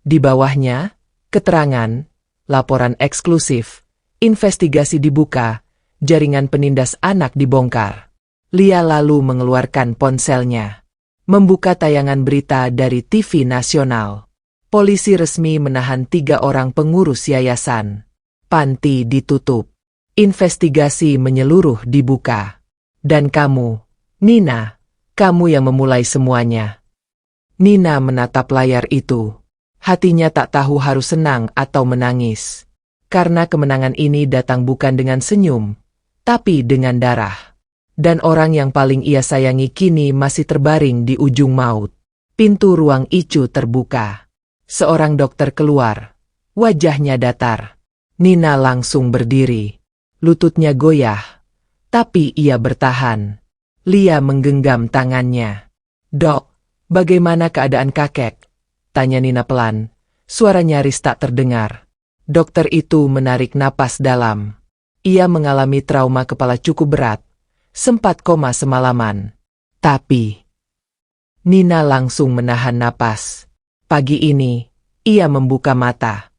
Di bawahnya, keterangan, laporan eksklusif, investigasi dibuka, jaringan penindas anak dibongkar. Lia lalu mengeluarkan ponselnya. Membuka tayangan berita dari TV nasional. Polisi resmi menahan 3 orang pengurus yayasan. Panti ditutup. Investigasi menyeluruh dibuka. Dan kamu, Nina, kamu yang memulai semuanya. Nina menatap layar itu. Hatinya tak tahu harus senang atau menangis. Karena kemenangan ini datang bukan dengan senyum, tapi dengan darah. Dan orang yang paling ia sayangi kini masih terbaring di ujung maut. Pintu ruang ICU terbuka. Seorang dokter keluar. Wajahnya datar. Nina langsung berdiri. Lututnya goyah. Tapi ia bertahan. Lia menggenggam tangannya. "Dok, bagaimana keadaan kakek?" tanya Nina pelan. Suara nyaris tak terdengar. Dokter itu menarik napas dalam. Ia mengalami trauma kepala cukup berat. Sempat koma semalaman. Tapi Nina langsung menahan napas. Pagi ini, ia membuka mata.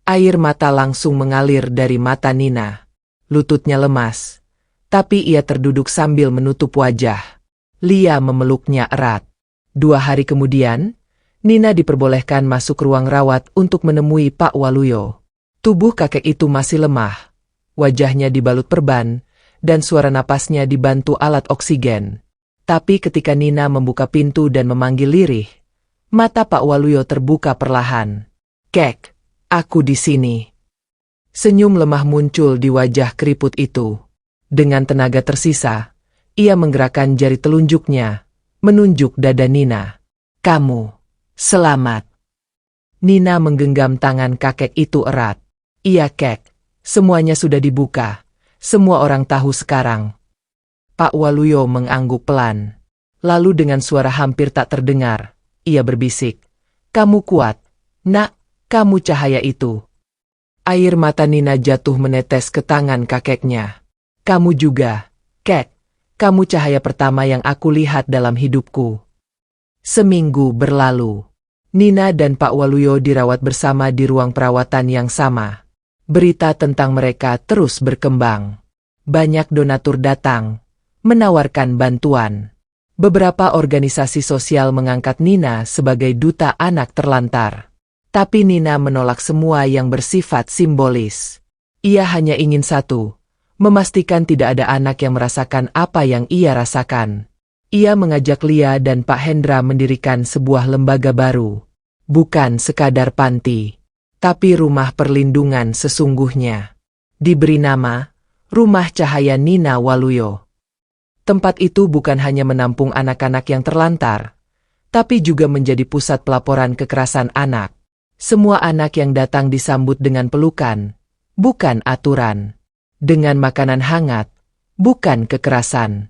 Air mata langsung mengalir dari mata Nina. Lututnya lemas. Tapi ia terduduk sambil menutup wajah. Lia memeluknya erat. 2 hari kemudian, Nina diperbolehkan masuk ruang rawat untuk menemui Pak Waluyo. Tubuh kakek itu masih lemah. Wajahnya dibalut perban, dan suara napasnya dibantu alat oksigen. Tapi ketika Nina membuka pintu dan memanggil lirih, mata Pak Waluyo terbuka perlahan. "Kek, aku di sini." Senyum lemah muncul di wajah keriput itu. Dengan tenaga tersisa, ia menggerakkan jari telunjuknya, menunjuk dada Nina. "Kamu selamat." Nina menggenggam tangan kakek itu erat. "Iya, Kek. Semuanya sudah dibuka. Semua orang tahu sekarang." Pak Waluyo mengangguk pelan. Lalu dengan suara hampir tak terdengar, ia berbisik. "Kamu kuat, nak, kamu cahaya itu." Air mata Nina jatuh menetes ke tangan kakeknya. "Kamu juga, Kek. Kamu cahaya pertama yang aku lihat dalam hidupku." Seminggu berlalu. Nina dan Pak Waluyo dirawat bersama di ruang perawatan yang sama. Berita tentang mereka terus berkembang. Banyak donatur datang, menawarkan bantuan. Beberapa organisasi sosial mengangkat Nina sebagai duta anak terlantar. Tapi Nina menolak semua yang bersifat simbolis. Ia hanya ingin satu, memastikan tidak ada anak yang merasakan apa yang ia rasakan. Ia mengajak Lia dan Pak Hendra mendirikan sebuah lembaga baru. Bukan sekadar panti, tapi rumah perlindungan sesungguhnya. Diberi nama Rumah Cahaya Nina Waluyo. Tempat itu bukan hanya menampung anak-anak yang terlantar, tapi juga menjadi pusat pelaporan kekerasan anak. Semua anak yang datang disambut dengan pelukan, bukan aturan. Dengan makanan hangat, bukan kekerasan.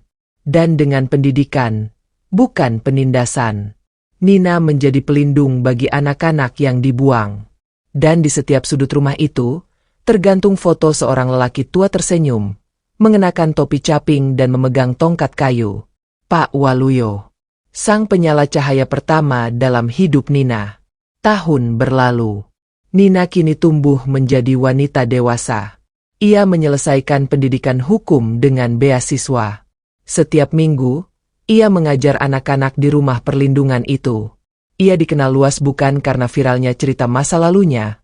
Dan dengan pendidikan, bukan penindasan. Nina menjadi pelindung bagi anak-anak yang dibuang. Dan di setiap sudut rumah itu, tergantung foto seorang lelaki tua tersenyum, mengenakan topi caping dan memegang tongkat kayu. Pak Waluyo, sang penyala cahaya pertama dalam hidup Nina. Tahun berlalu. Nina kini tumbuh menjadi wanita dewasa. Ia menyelesaikan pendidikan hukum dengan beasiswa. Setiap minggu, ia mengajar anak-anak di rumah perlindungan itu. Ia dikenal luas bukan karena viralnya cerita masa lalunya,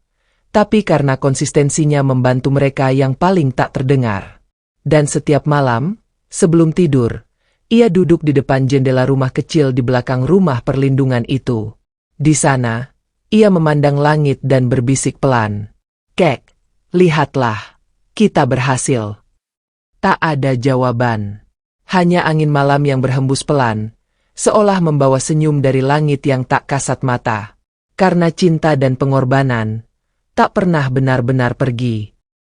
tapi karena konsistensinya membantu mereka yang paling tak terdengar. Dan setiap malam, sebelum tidur, ia duduk di depan jendela rumah kecil di belakang rumah perlindungan itu. Di sana, ia memandang langit dan berbisik pelan. "Kek, lihatlah, kita berhasil." Tak ada jawaban. Hanya angin malam yang berhembus pelan, seolah membawa senyum dari langit yang tak kasat mata. Karena cinta dan pengorbanan, tak pernah benar-benar pergi.